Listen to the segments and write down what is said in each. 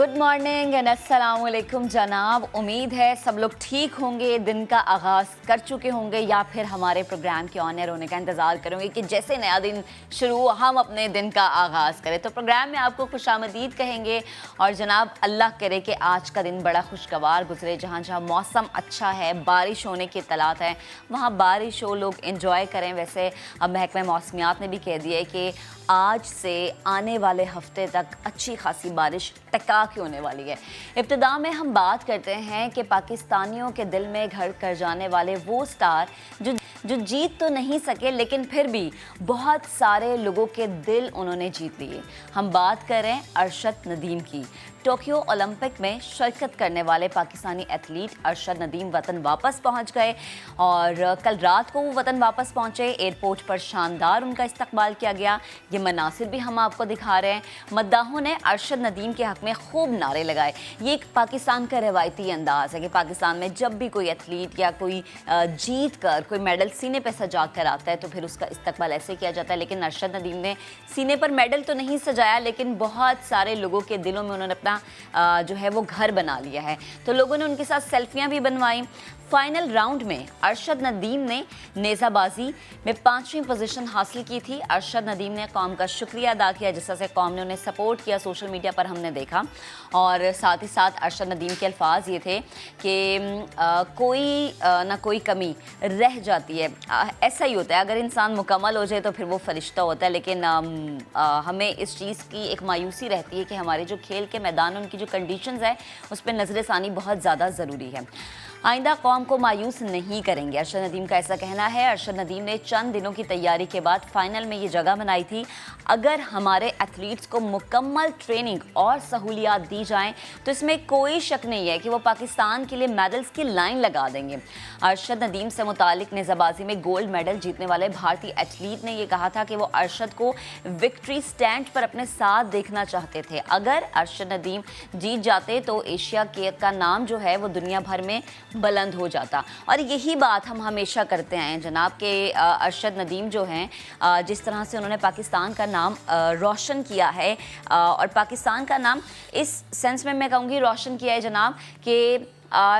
Good morning and अस्सलाम वालेकुम जनाब। उम्मीद है सब लोग ठीक होंगे, दिन का आगाज़ कर चुके होंगे या फिर हमारे प्रोग्राम के ऑन एयर होने का इंतज़ार करेंगे कि जैसे नया दिन शुरू हो हम अपने दिन का आगाज़ करें। तो प्रोग्राम में आपको खुशामदीद कहेंगे और जनाब अल्लाह करे कि आज का दिन बड़ा खुशगवार गुजरे। जहाँ जहाँ मौसम अच्छा है, बारिश होने की इत्तलात है, वहाँ बारिश हो, लोग इंजॉय करें। वैसे अब महकमा मौसमियात ने भी कह दिया है कि आज से आने वाले हफ्ते तक अच्छी खासी बारिश टका के होने वाली है। इब्तिदा में हम बात करते हैं कि पाकिस्तानियों के दिल में घर कर जाने वाले वो स्टार जो जीत तो नहीं सके लेकिन फिर भी बहुत सारे लोगों के दिल उन्होंने जीत लिए। हम बात करें अरशद नदीम की। टोक्यो ओलंपिक में शिरकत करने वाले पाकिस्तानी एथलीट अरशद नदीम वतन वापस पहुंच गए और कल रात को वो वतन वापस पहुंचे। एयरपोर्ट पर शानदार उनका इस्तकबाल किया गया। ये मनासिर भी हम आपको दिखा रहे हैं। मद्दाहों ने अरशद नदीम के हक में खूब नारे लगाए। ये एक पाकिस्तान का रवायती अंदाज़ है कि पाकिस्तान में जब भी कोई एथलीट या कोई जीत कर कोई मेडल सीने पर सजा कर आता है तो फिर उसका इस्तकबाल ऐसे किया जाता है। लेकिन अरशद नदीम ने सीने पर मेडल तो नहीं सजाया, लेकिन बहुत सारे लोगों के दिलों में उन्होंने अपना जो है वो घर बना लिया है। तो लोगों ने उनके साथ सेल्फियां भी बनवाई। फाइनल राउंड में अरशद नदीम ने नेज़ाबाजी में 5वीं पोजीशन हासिल की थी। अरशद नदीम ने कौम का शुक्रिया अदा किया, जिस तरह से कौम ने उन्हें सपोर्ट किया सोशल मीडिया पर हमने देखा। और साथ ही साथ अरशद नदीम के अल्फाज ये थे कि कोई ना कोई कमी रह जाती है। ऐसा ही होता है, अगर इंसान मुकम्मल हो जाए तो फिर वो फरिश्ता होता है। लेकिन हमें इस चीज़ की एक मायूसी रहती है कि हमारे जो खेल के मैदान उनकी जो कंडीशंस है उस पर नज़रसानी बहुत ज़्यादा ज़रूरी है। आइंदा कौम को मायूस नहीं करेंगे, अरशद नदीम का ऐसा कहना है। अरशद नदीम ने चंद दिनों की तैयारी के बाद फाइनल में ये जगह बनाई थी। अगर हमारे एथलीट्स को मुकम्मल ट्रेनिंग और सहूलियात दी जाएं तो इसमें कोई शक नहीं है कि वो पाकिस्तान के लिए मेडल्स की लाइन लगा देंगे। अरशद नदीम से मुतालिक नेज़ाबाजी में गोल्ड मेडल जीतने वाले भारतीय एथलीट ने यह कहा था कि वो अरशद को विक्ट्री स्टैंड पर अपने साथ देखना चाहते थे। अगर अरशद नदीम जीत जाते तो एशिया का नाम जो है वो दुनिया भर में बुलंद हो जाता। और यही बात हम हमेशा करते हैं जनाब के अरशद नदीम जो हैं, जिस तरह से उन्होंने पाकिस्तान का नाम रोशन किया है और पाकिस्तान का नाम इस सेंस में मैं कहूँगी रोशन किया है जनाब कि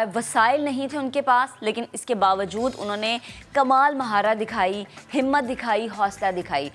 वसाइल नहीं थे उनके पास, लेकिन इसके बावजूद उन्होंने कमाल महारत दिखाई, हिम्मत दिखाई, हौसला दिखाई।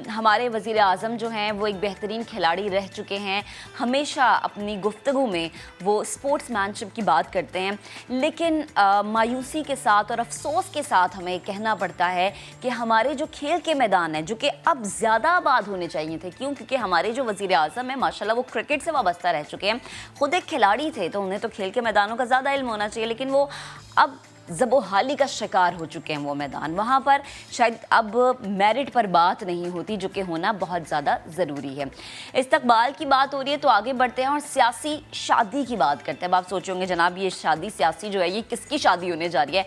हमारे वज़ीर आज़म जो हैं वो एक बेहतरीन खिलाड़ी रह चुके हैं। हमेशा अपनी गुफ्तगू में वो स्पोर्ट्समैनशिप की बात करते हैं, लेकिन मायूसी के साथ और अफसोस के साथ हमें कहना पड़ता है कि हमारे जो खेल के मैदान हैं जो कि अब ज़्यादा आबाद होने चाहिए थे। क्यों? क्योंकि हमारे जो वज़ीर आज़म हैं माशाल्लाह वो क्रिकेट से वाबस्ता रह चुके हैं। ख़ुद एक खिलाड़ी थे तो उन्हें तो खेल के मैदानों का ज़्यादा इल्म होना चाहिए, लेकिन वो अब ज़बोहाली का शिकार हो चुके हैं। वो मैदान वहाँ पर शायद अब मेरिट पर बात नहीं होती, जो कि होना बहुत ज़्यादा ज़रूरी है। इस्तकबाल की बात हो रही है तो आगे बढ़ते हैं और सियासी शादी की बात करते हैं। अब आप सोचोगे जनाब ये शादी सियासी जो है ये किसकी शादी होने जा रही है?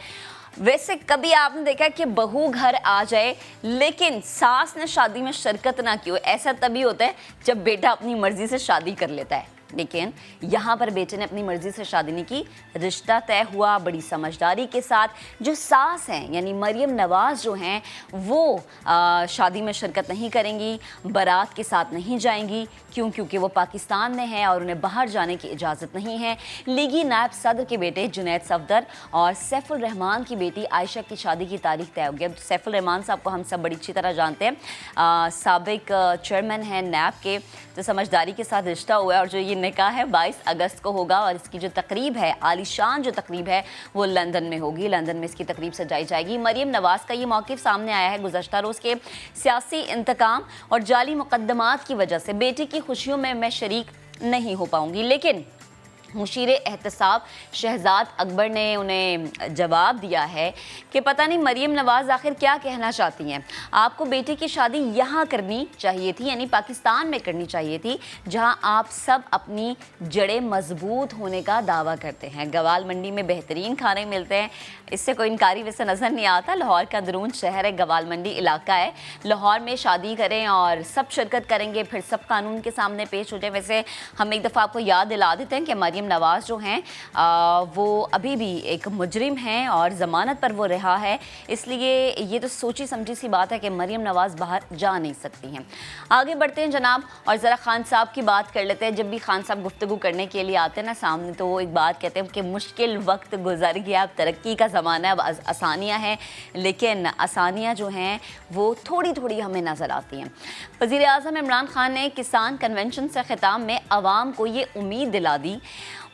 वैसे कभी आपने देखा कि बहू घर आ जाए लेकिन सास ने शादी में शिरकत ना की हो? ऐसा तभी होता है जब बेटा अपनी मर्जी से शादी कर लेता है। लेकिन यहाँ पर बेटे ने अपनी मर्जी से शादी नहीं की, रिश्ता तय हुआ बड़ी समझदारी के साथ। जो सास हैं यानी मरियम नवाज़ जो हैं वो शादी में शिरकत नहीं करेंगी, बारात के साथ नहीं जाएंगी। क्यों? क्योंकि वो पाकिस्तान में हैं और उन्हें बाहर जाने की इजाज़त नहीं है। लीगी नायब सदर के बेटे जुनैद सफदर और सैफुल रहमान की बेटी आयशा की शादी की तारीख तय हो गई। अब सैफुल रहमान साहब को हम सब बड़ी अच्छी तरह जानते हैं, साबिक चेयरमैन हैं नैब के। तो समझदारी के साथ रिश्ता हुआ है और जो ये निकाह है 22 अगस्त को होगा और इसकी जो तकरीब है, आलीशान जो तकरीब है वो लंदन में होगी। लंदन में इसकी तकरीब सजाई जाएगी। मरियम नवाज़ का ये मौक़िफ़ सामने आया है गुज़श्ता रोज़ के सियासी इंतकाम और जाली मुक़द्दमात की वजह से बेटी की खुशियों में मैं शरीक नहीं हो पाऊँगी। लेकिन मुशीर एहतसाब शहजाद अकबर ने उन्हें जवाब दिया है कि पता नहीं मरियम नवाज़ आखिर क्या कहना चाहती हैं। आपको बेटे की शादी यहाँ करनी चाहिए थी, यानी पाकिस्तान में करनी चाहिए थी, जहाँ आप सब अपनी जड़ें मजबूत होने का दावा करते हैं। गवाल मंडी में बेहतरीन खाने मिलते हैं, इससे कोई इनकारी वैसे नज़र नहीं आता। लाहौर का अंदरून शहर है, गवाल मंडी इलाका है। लाहौर में शादी करें और सब शिरकत करेंगे, फिर सब कानून के सामने पेश हो जाए। वैसे हम एक दफ़ा आपको याद दिला देते हैं कि मरियम मरीम नवाज़ जो हैं वो अभी भी एक मुजरिम हैं और ज़मानत पर वो रिहा है, इसलिए ये तो सोची समझी सी बात है कि मरीम नवाज़ बाहर जा नहीं सकती हैं। आगे बढ़ते हैं जनाब और ज़रा खान साहब की बात कर लेते हैं। जब भी खान साहब गुफ्तगू करने के लिए आते हैं ना सामने, तो वो एक बात कहते हैं कि मुश्किल वक्त गुजर गया, अब तरक्की का ज़माना है, अब आसानियाँ हैं, लेकिन आसानियाँ जो हैं वो थोड़ी थोड़ी हमें नज़र आती हैं। वज़ीर आज़म इमरान खान ने किसान कन्वेंशन से ख़िताब में आवाम को ये उम्मीद दिला दी,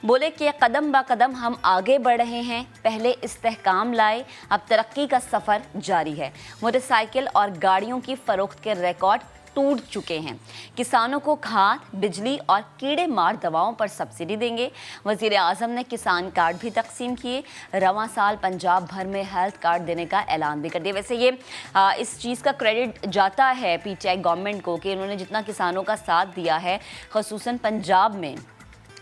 बोले कि कदम ब कदम हम आगे बढ़ रहे हैं, पहले इस्तेहकाम लाए, अब तरक्की का सफ़र जारी है। मोटरसाइकिल और गाड़ियों की फ़रोख्त के रिकॉर्ड टूट चुके हैं। किसानों को खाद, बिजली और कीड़े मार दवाओं पर सब्सिडी देंगे। वज़ीर आज़म ने किसान कार्ड भी तकसीम किए। रवां साल पंजाब भर में हेल्थ कार्ड देने का ऐलान भी कर दिया। वैसे ये इस चीज़ का क्रेडिट जाता है पीटीआई गवर्नमेंट को कि उन्होंने जितना किसानों का साथ दिया है, ख़ुसूसन पंजाब में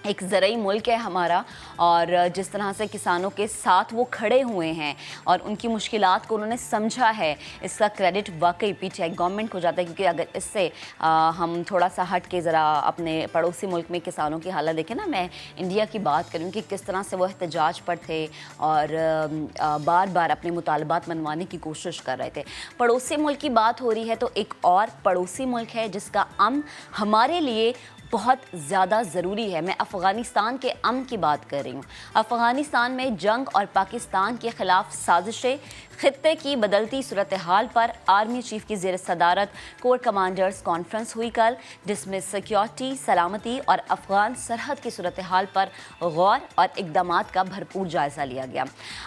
एक ज़रूरी मुल्क है हमारा, और जिस तरह से किसानों के साथ वो खड़े हुए हैं और उनकी मुश्किलात को उन्होंने समझा है, इसका क्रेडिट वाकई पीटीआई गवर्नमेंट को जाता है। क्योंकि अगर इससे हम थोड़ा सा हट के ज़रा अपने पड़ोसी मुल्क में किसानों की हालत देखें ना, मैं इंडिया की बात करूँ कि किस तरह से वो एहतजाज पर थे और बार बार अपने मुतालबात मनवाने की कोशिश कर रहे थे। पड़ोसी मुल्क की बात हो रही है तो एक और पड़ोसी मुल्क है जिसका अमन हमारे लिए बहुत ज़्यादा ज़रूरी है। मैं अफ़गानिस्तान के अमन की बात कर रही हूँ। अफ़गानिस्तान में जंग और पाकिस्तान के ख़िलाफ़ साजिशें, ख़ित्ते की बदलती सूरत हाल पर आर्मी चीफ की ज़ेर सदारत कोर कमांडर्स कॉन्फ्रेंस हुई कल, जिसमें सिक्योरिटी, सलामती और अफ़गान सरहद की सूरत हाल पर गौर और इक़दामात का भरपूर जायज़ा लिया गया।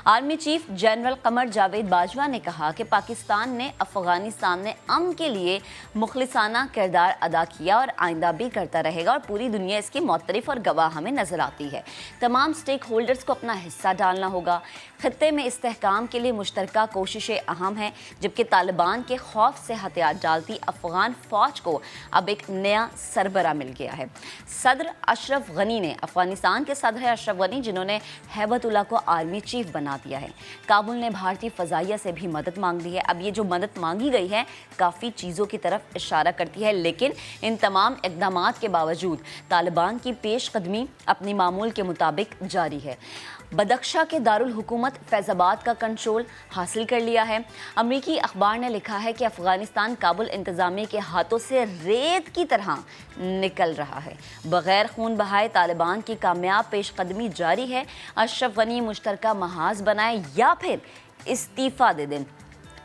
Army chief general Qamar Javed Bajwa ने कहा कि पाकिस्तान ने अफ़गानिस्तान में अमन के लिए मुखलिसाना किरदार अदा किया और आइंदा भी करता रहेगा, और पूरी दुनिया इसकी मुतरफ और गवाह हमें नज़र आती है। तमाम स्टेक होल्डर्स को अपना हिस्सा डालना होगा। खत्ते में इस्तेहकाम के लिए मुश्तरका कोशिशें अहम हैं, जबकि तालिबान के खौफ से हथियार डालती अफगान फ़ौज को अब एक नया सरबरा मिल गया है। सदर अशरफ गनी ने, अफगानिस्तान के सदर है अशरफ गनी, जिन्होंने हैबतुल्लाह को आर्मी चीफ बना दिया है। काबुल ने भारतीय फ़ज़ाइया से भी मदद मांग ली है। अब ये जो मदद मांगी गई है काफ़ी चीज़ों की तरफ इशारा करती है, लेकिन इन तमाम इक़दामात के बावजूद तालिबान की पेशकदमी अपनी मामूल के मुताबिक जारी है। बदख्शा के दारुल हुकूमत फैज़ाबाद का कंट्रोल हासिल कर लिया है। अमरीकी अखबार ने लिखा है कि अफ़गानिस्तान काबुल इंतज़ामिया के हाथों से रेत की तरह निकल रहा है। बग़ैर खून बहाए तालिबान की कामयाब पेशकदमी जारी है। अशरफ गनी मुश्तरका महाज बनाए या फिर इस्तीफ़ा दे दें।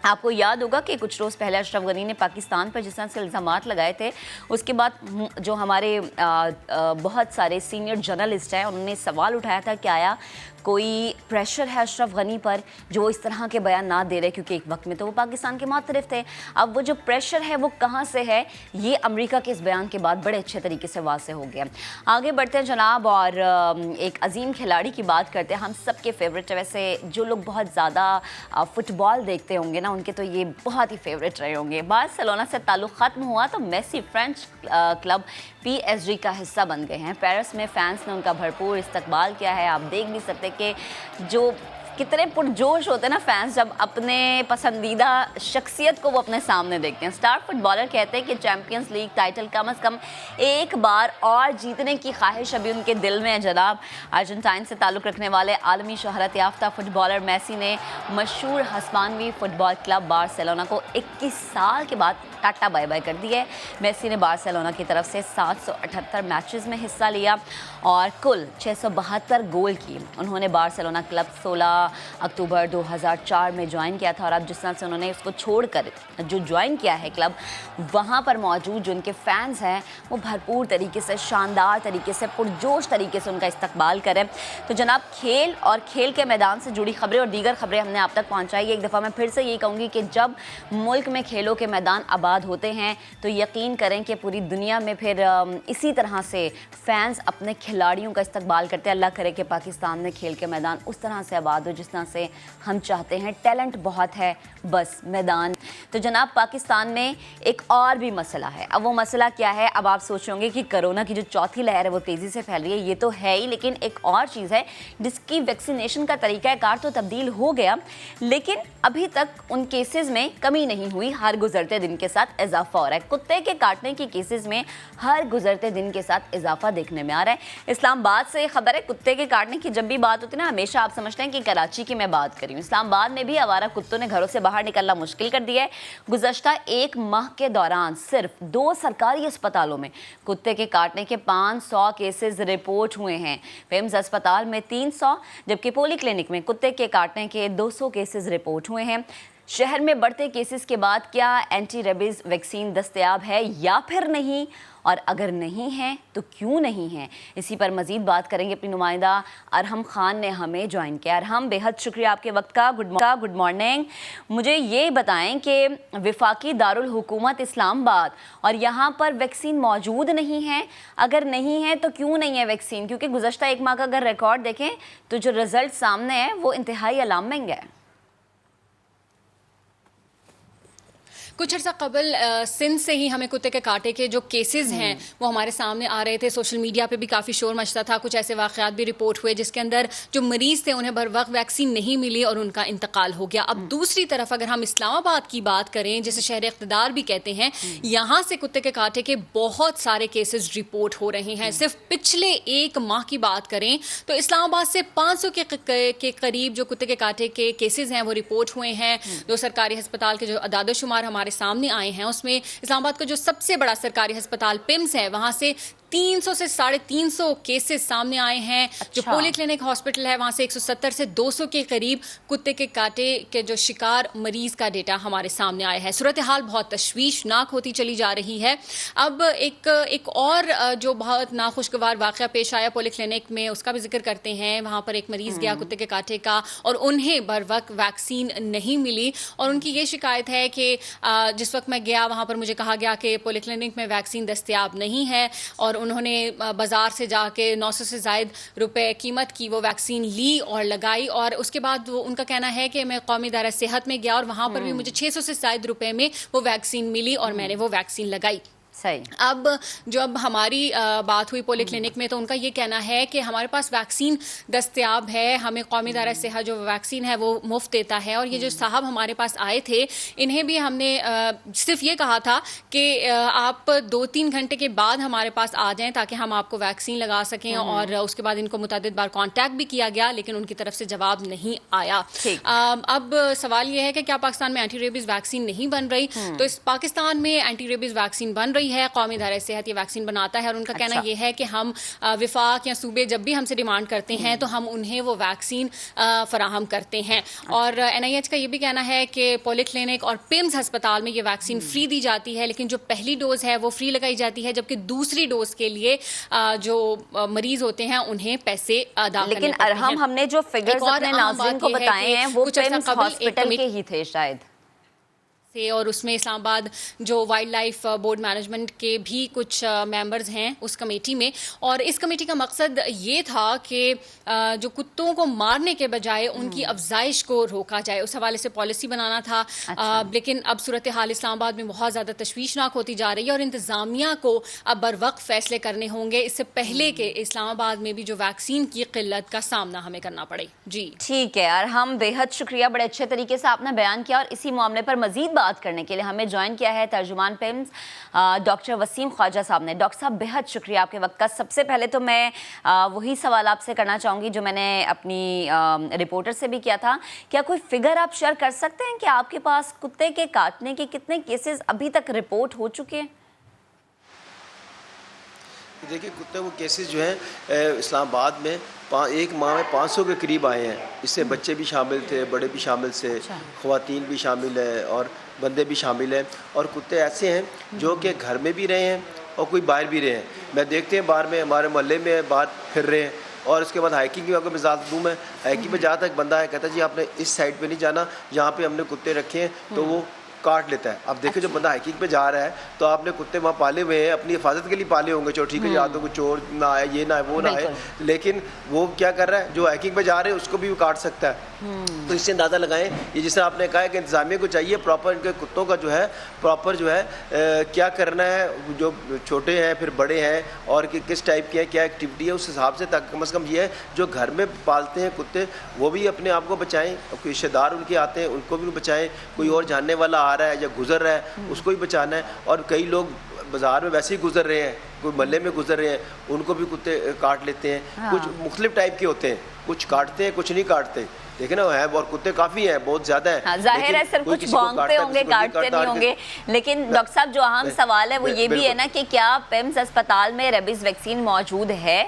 आपको याद होगा कि कुछ रोज़ पहले अशरफ गनी ने पाकिस्तान पर जिस तरह से इल्ज़ामात लगाए थे, उसके बाद जो हमारे बहुत सारे सीनियर जर्नलिस्ट हैं उन्होंने सवाल उठाया था कि आया कोई प्रेशर है अशरफ गनी पर जो इस तरह के बयान ना दे रहे, क्योंकि एक वक्त में तो वो पाकिस्तान के मुखालिफ थे। अब वो जो प्रेशर है वो कहाँ से है, ये अमेरिका के इस बयान के बाद बड़े अच्छे तरीके से वाज़ेह हो गया। आगे बढ़ते हैं जनाब और एक अजीम खिलाड़ी की बात करते हैं। हम सब के फेवरेट है, वैसे जो लोग बहुत ज़्यादा फ़ुटबॉल देखते होंगे ना उनके तो ये बहुत ही फेवरेट रहे होंगे। बार्सिलोना से ताल्लुक़ ख़त्म हुआ तो मेसी फ्रेंच क्लब PSG का हिस्सा बन गए हैं। पेरिस में फैंस ने उनका भरपूर इस्तकबाल किया है। आप देख भी सकते कि जो कितने पुरजोश होते हैं ना फैंस जब अपने पसंदीदा शख्सियत को वो अपने सामने देखते हैं। स्टार फुटबॉलर कहते हैं कि चैम्पियंस लीग टाइटल कम से कम एक बार और जीतने की ख्वाहिश अभी उनके दिल में है जनाब। अर्जेंटाइन से ताल्लुक़ रखने वाले आलमी शोहरत याफ्ता फुटबॉलर मेसी ने मशहूर हस्पानवी फुटबॉल क्लब बार्सिलोना को 21 साल के बाद टाटा बाय बाय कर दी है। मेसी ने बार्सिलोना की तरफ से 778 मैचेस में हिस्सा लिया और कुल 672 गोल किए। उन्होंने बार्सिलोना क्लब 16 अक्टूबर 2004 में ज्वाइन किया था और अब जिस तरह से उन्होंने उसको छोड़कर जो ज्वाइन किया है क्लब, वहाँ पर मौजूद जो उनके फैंस हैं वो भरपूर तरीके से, शानदार तरीके से, पुरजोश तरीके से उनका इस्तकबाल करें। तो जनाब खेल और खेल के मैदान से जुड़ी खबरें और दीगर खबरें हमने आप तक पहुँचाई। एक दफ़ा मैं फिर से यही कहूँगी कि जब मुल्क में खेलों के मैदान आबाद होते हैं तो यकीन करें कि पूरी दुनिया में फिर इसी तरह से फैंस अपने खिलाड़ियों का इस्तकबाल करते हैं। अल्लाह करे कि पाकिस्तान में खेल के मैदान उस तरह से आबाद हो जिस तरह से हम चाहते हैं। टैलेंट बहुत है, बस मैदान। तो जनाब, पाकिस्तान में एक और भी मसला है। अब वो मसला क्या है? अब आप सोचोगे कि कोरोना की जो चौथी लहर है वो तेज़ी से फैल रही है, ये तो है ही, लेकिन एक और चीज़ है जिसकी वैक्सीनेशन का तरीक़ाकार तो तब्दील हो गया, लेकिन अभी तक उन केसेस में कमी नहीं हुई। हर गुजरते दिन के साथ इजाफा हो रहा है। कुत्ते के काटने की केसेस में हर गुजरते दिन के साथ इजाफा देखने में आ रहा है। इस्लामाबाद से खबर है, कुत्ते के काटने की जब भी बात होती है ना, हमेशा आप समझते हैं कि कराची की मैं बात कर रही हूँ। इस्लामाबाद में भी आवारा कुत्तों ने घरों से बाहर निकलना मुश्किल कर दिया है। गुज़श्ता एक माह के दौरान सिर्फ 2 सरकारी अस्पतालों में कुत्ते के काटने के 500 केसेस रिपोर्ट हुए हैं। पिम्स अस्पताल में 300, जबकि पोली क्लिनिक में कुत्ते के काटने के 200 केसेस रिपोर्ट हुए हैं। शहर में बढ़ते केसेस के बाद क्या एंटी रेबीज़ वैक्सीन दस्तयाब है या फिर नहीं, और अगर नहीं है तो क्यों नहीं है? इसी पर मज़ीद बात करेंगे। अपनी नुमाइंदा अरहम खान ने हमें ज्वाइन किया। अरहम, बेहद शुक्रिया आपके वक्त का। Good morning. मुझे ये बताएं कि वफाकी दारुल हुकूमत इस्लामाबाद और यहाँ पर वैक्सीन मौजूद नहीं है। अगर नहीं है तो क्यों नहीं है वैक्सीन? क्योंकि गुज़श्ता एक माह का अगर रिकॉर्ड देखें तो जो रिज़ल्ट सामने है वो इंतहाई अलार्मिंग है। कुछ अर्सा कबल सिंध से ही हमें कुत्ते के काटे के जो केसेस हैं वो हमारे सामने आ रहे थे। सोशल मीडिया पे भी काफ़ी शोर मचता था। कुछ ऐसे वाक़यात भी रिपोर्ट हुए जिसके अंदर जो मरीज़ थे उन्हें बर वक्त वैक्सीन नहीं मिली और उनका इंतकाल हो गया। अब दूसरी तरफ अगर हम इस्लामाबाद की बात करें, जिसे शहर इक़्तिदार भी कहते हैं, यहाँ से कुत्ते के काटे के बहुत सारे केसेस रिपोर्ट हो रहे हैं। सिर्फ पिछले एक माह की बात करें तो इस्लामाबाद से 500 के करीब जो कुत्ते के काटे के केसेस हैं वो रिपोर्ट हुए हैं। 2 सरकारी अस्पताल के जो अदाद-ओ-शुमार हमारे सामने आए हैं उसमें इस्लामाबाद का जो सबसे बड़ा सरकारी अस्पताल पिम्स है वहां से 300 से 350 केसेस सामने आए हैं। जो पोली क्लिनिक हॉस्पिटल है वहां से 170 से 200 के करीब कुत्ते के काटे के जो शिकार मरीज का डेटा हमारे सामने आया है। सूरत हाल बहुत तशवीशनाक होती चली जा रही है। अब एक और जो बहुत नाखुशगवार वाक़या पेश आया पोली क्लिनिक में, उसका भी जिक्र करते हैं। वहां पर एक मरीज गया कुत्ते के काटे का और उन्हें बर वक्त वैक्सीन नहीं मिली और उनकी ये शिकायत है कि जिस वक्त मैं गया वहां पर मुझे कहा गया कि पोली क्लिनिक में वैक्सीन दस्तयाब नहीं है और उन्होंने बाज़ार से जाके 900 से ज़ायद रुपए कीमत की वो वैक्सीन ली और लगाई और उसके बाद वो उनका कहना है कि मैं कौमी इदारा सेहत में गया और वहाँ पर भी मुझे 600 से ज़ायद रुपए में वो वैक्सीन मिली और मैंने वो वैक्सीन लगाई। सही। अब जब हमारी बात हुई पोली क्लिनिक में तो उनका ये कहना है कि हमारे पास वैक्सीन दस्तयाब है, हमें कौमी इदारा सेहत जो वैक्सीन है वो मुफ्त देता है। और ये जो साहब हमारे पास आए थे इन्हें भी हमने सिर्फ ये कहा था कि आप 2-3 घंटे के बाद हमारे पास आ जाएं ताकि हम आपको वैक्सीन लगा सकें और उसके बाद इनको मुतअद्दिद बार कॉन्टैक्ट भी किया गया लेकिन उनकी तरफ से जवाब नहीं आया। अब सवाल ये है कि क्या पाकिस्तान में एंटी रेबीज़ वैक्सीन नहीं बन रही? तो इस पाकिस्तान में एंटी रेबीज़ वैक्सीन बन रही है। कौमी इदारा सेहत ये वैक्सीन बनाता है और उनका कहना ये है कि हम विफाक या सूबे जब भी हमसे डिमांड करते हैं तो हम उन्हें वो वैक्सीन फराहम करते हैं। और NIH का ये भी कहना है कि पोली क्लिनिक और पिम्स अस्पताल में ये वैक्सीन फ्री दी जाती है लेकिन जो पहली डोज है वो फ्री लगाई जाती है जबकि दूसरी डोज के लिए जो मरीज होते हैं उन्हें पैसे अदा करने पड़ते हैं। लेकिन अरहम, हमने जो फिगर्स अपने नाज़रीन को बताए हैं वो पिम्स हॉस्पिटल के ही थे शायद से, और उसमें इस्लामाबाद जो वाइल्ड लाइफ बोर्ड मैनेजमेंट के भी कुछ मेंबर्स हैं उस कमेटी में। और इस कमेटी का मकसद ये था कि जो कुत्तों को मारने के बजाय उनकी अफजाइश को रोका जाए, उस हवाले से पॉलिसी बनाना था। लेकिन अब सूरत हाल इस्लामाबाद में बहुत ज़्यादा तशवीशनाक होती जा रही है और इंतज़ामिया को अब बर वक्त फ़ैसले करने होंगे इससे पहले कि इस्लामाबाद में भी जो वैक्सीन की किल्लत का सामना हमें करना पड़े। जी ठीक है यार, हम बेहद शुक्रिया, बड़े अच्छे तरीके से आपने बयान किया। और इसी मामले पर मजीद बात करने के लिए हमें ज्वाइन किया है तर्जुमान पिम्स डॉक्टर वसीम ख्वाजा साहब ने। डॉक्टर साहब, बेहद शुक्रिया आपके वक्त का। सबसे पहले तो मैं वही सवाल आपसे करना चाहूँगी जो मैंने अपनी रिपोर्टर से भी किया था। क्या कोई फिगर आप शेयर कर सकते हैं कि आपके पास कुत्ते के काटने के कितने केसेस अभी तक रिपोर्ट हो चुके हैं? देखिए, कुत्ते वो केसेस जो हैं इस्लामाबाद में एक माह में 500 के करीब आए हैं। इससे बच्चे भी शामिल थे, बड़े भी शामिल थे, ख़वातीन भी शामिल है और बंदे भी शामिल हैं। और कुत्ते ऐसे हैं जो कि घर में भी रहे हैं और कोई बाहर भी रहे हैं। मैं देखते हैं बाहर में हमारे मोहल्ले में बाहर फिर रहे हैं। और उसके बाद हाइकिंग की अगर मिजाज दूँ मैं, हाइकिंग में जहाँ तक बंदा है कहता है जी आपने इस साइड पे नहीं जाना, यहाँ पे हमने कुत्ते रखे हैं तो वो काट लेता है। अब देखिए, जो बंदा हाइकिंग पे जा रहा है तो आपने कुत्ते वहाँ पाले हुए हैं, अपनी हिफाजत के लिए पाले होंगे, चोर ठीक है, या तो कोई चोर ना आए, ये ना आए, वो ना आए, लेकिन वो क्या कर रहा है, जो हाइकिंग पे जा रहे हैं उसको भी काट सकता है। तो इससे अंदाज़ा लगाएं, ये जिससे आपने कहा है कि इंतजामिया को चाहिए प्रॉपर इनके कुत्तों का जो है प्रॉपर जो है क्या करना है, जो छोटे हैं फिर बड़े हैं और किस टाइप के हैं, क्या एक्टिविटी है, उस हिसाब से कम से कम ये है जो घर में पालते हैं कुत्ते वो भी अपने आप को बचाएं, कोई रिश्तेदार उनके आते हैं उनको भी बचाएं, कोई और जानने वाला आ रहा है या गुजर रहा है उसको भी बचाना है। और कई लोग बाज़ार में वैसे ही गुजर रहे हैं, कोई मोहल्ले में गुजर रहे हैं, उनको भी कुत्ते काट लेते हैं। हाँ। कुछ मुख्तलिफ टाइप के होते हैं, कुछ काटते हैं कुछ नहीं काटते, देखे ना है, और कुत्ते काफ़ी हैं, बहुत ज़्यादा हैं। हाँ, जाहिर है सर, कुछ भौंकते होंगे, काटते नहीं होंगे, लेकिन डॉक्टर साहब जो अहम सवाल है वो ये भी है ना कि क्या पिम्स अस्पताल में रेबीज वैक्सीन मौजूद है?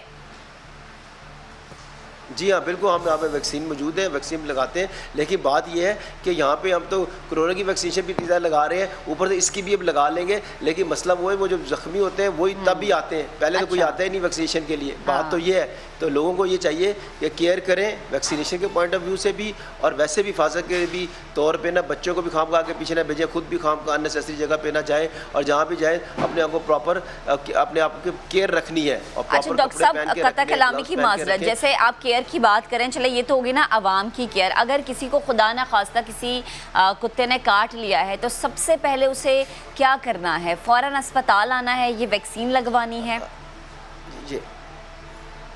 जी हाँ, बिल्कुल, हम यहाँ पे वैक्सीन मौजूद है, वैक्सीन लगाते हैं, लेकिन बात यह है कि यहाँ पे हम तो कोरोना की वैक्सीनेशन भी तीसरा लगा रहे हैं, ऊपर से इसकी भी अब लगा लेंगे, लेकिन मसला वो है वो जो ज़ख्मी होते हैं वही तब भी आते हैं, पहले तो कोई आता ही नहीं वैक्सीनेशन के लिए। बात तो ये है, तो लोगों को ये चाहिए कि केयर करें वैक्सीनेशन के पॉइंट ऑफ व्यू से भी और वैसे भी हिफाजत के भी तौर पे ना, बच्चों को भी खाम खा के पीछे ना भेजें, खुद भी खाम खा अननेसेसरी जगह पे ना जाएं, और जहाँ भी जाएं अपने आप को प्रॉपर अपने आप की केयर रखनी है। और अच्छा डॉक्टर साहब, कतई कलामी की माजरत, जैसे आप केयर की बात करें, चले ये तो होगी ना आवाम की केयर, अगर किसी को खुदा ना खास्ता किसी कुत्ते ने काट लिया है तो सबसे पहले उसे क्या करना है? फ़ौरन अस्पताल आना है, ये वैक्सीन लगवानी है? जी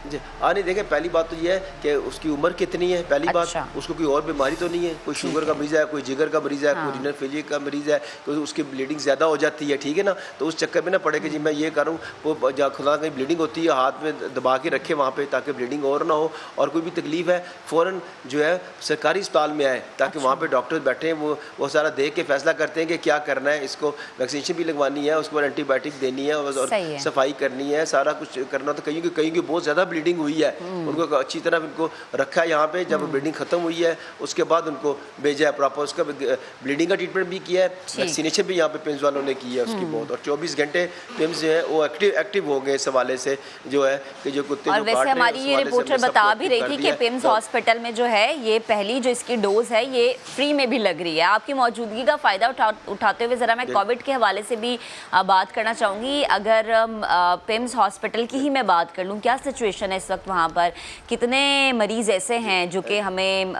जी हाँ, नहीं देखें, पहली बात तो ये है कि उसकी उम्र कितनी है, पहली बात, उसको कोई और बीमारी तो नहीं है, कोई शुगर का मरीज़ है, कोई जिगर का मरीज़ है, कोई रीनल फेलियर का मरीज़ है, तो उसकी ब्लीडिंग ज़्यादा हो जाती है, ठीक है ना, तो उस चक्कर में ना पड़े कि जी मैं ये करूँ, वो जहाँ खुदा कहीं ब्लीडिंग होती है हाथ में दबा के रखे वहाँ पर ताकि ब्लीडिंग और ना हो, और कोई भी तकलीफ़ है फ़ौरन जो है सरकारी अस्पताल में आए, ताकि वहाँ पर डॉक्टर बैठे हैं, वो सारा देख के फैसला करते हैं कि क्या करना है, इसको वैक्सीनेशन भी लगवानी है, उसके बाद एंटीबायोटिक देनी है और सफाई करनी है, सारा कुछ करना। तो कहीं की बहुत ज़्यादा ब्लीडिंग हुई है, उनको अच्छी तरह उनको रखा है यहाँ पे, जब ब्लीडिंग खत्म हुई है उसके बाद उनको भेजा है प्रॉपर, उसका ब्लीडिंग का ट्रीटमेंट भी किया है, वैक्सीनेशन भी यहाँ पे पिम्स वालों ने की है उसकी बहुत, और 24 घंटे पिम्स जो है वो एक्टिव हो गए इस हवाले से, जो है कि जो कुत्ते और वैसे हमारी ये रिपोर्टर बता भी रही थी कि पिम्स हॉस्पिटल में जो है ये पहली जो इसकी डोज है ये फ्री में भी लग रही है। आपकी मौजूदगी का फ़ायदा उठाते हुए ज़रा मैं कोविड के हवाले से भी बात करना चाहूँगी। अगर पिम्स हॉस्पिटल की ही मैं बात कर लूँ, क्या सिचुएशन है इस वक्त वहाँ पर? कितने मरीज़ ऐसे हैं जो कि हमें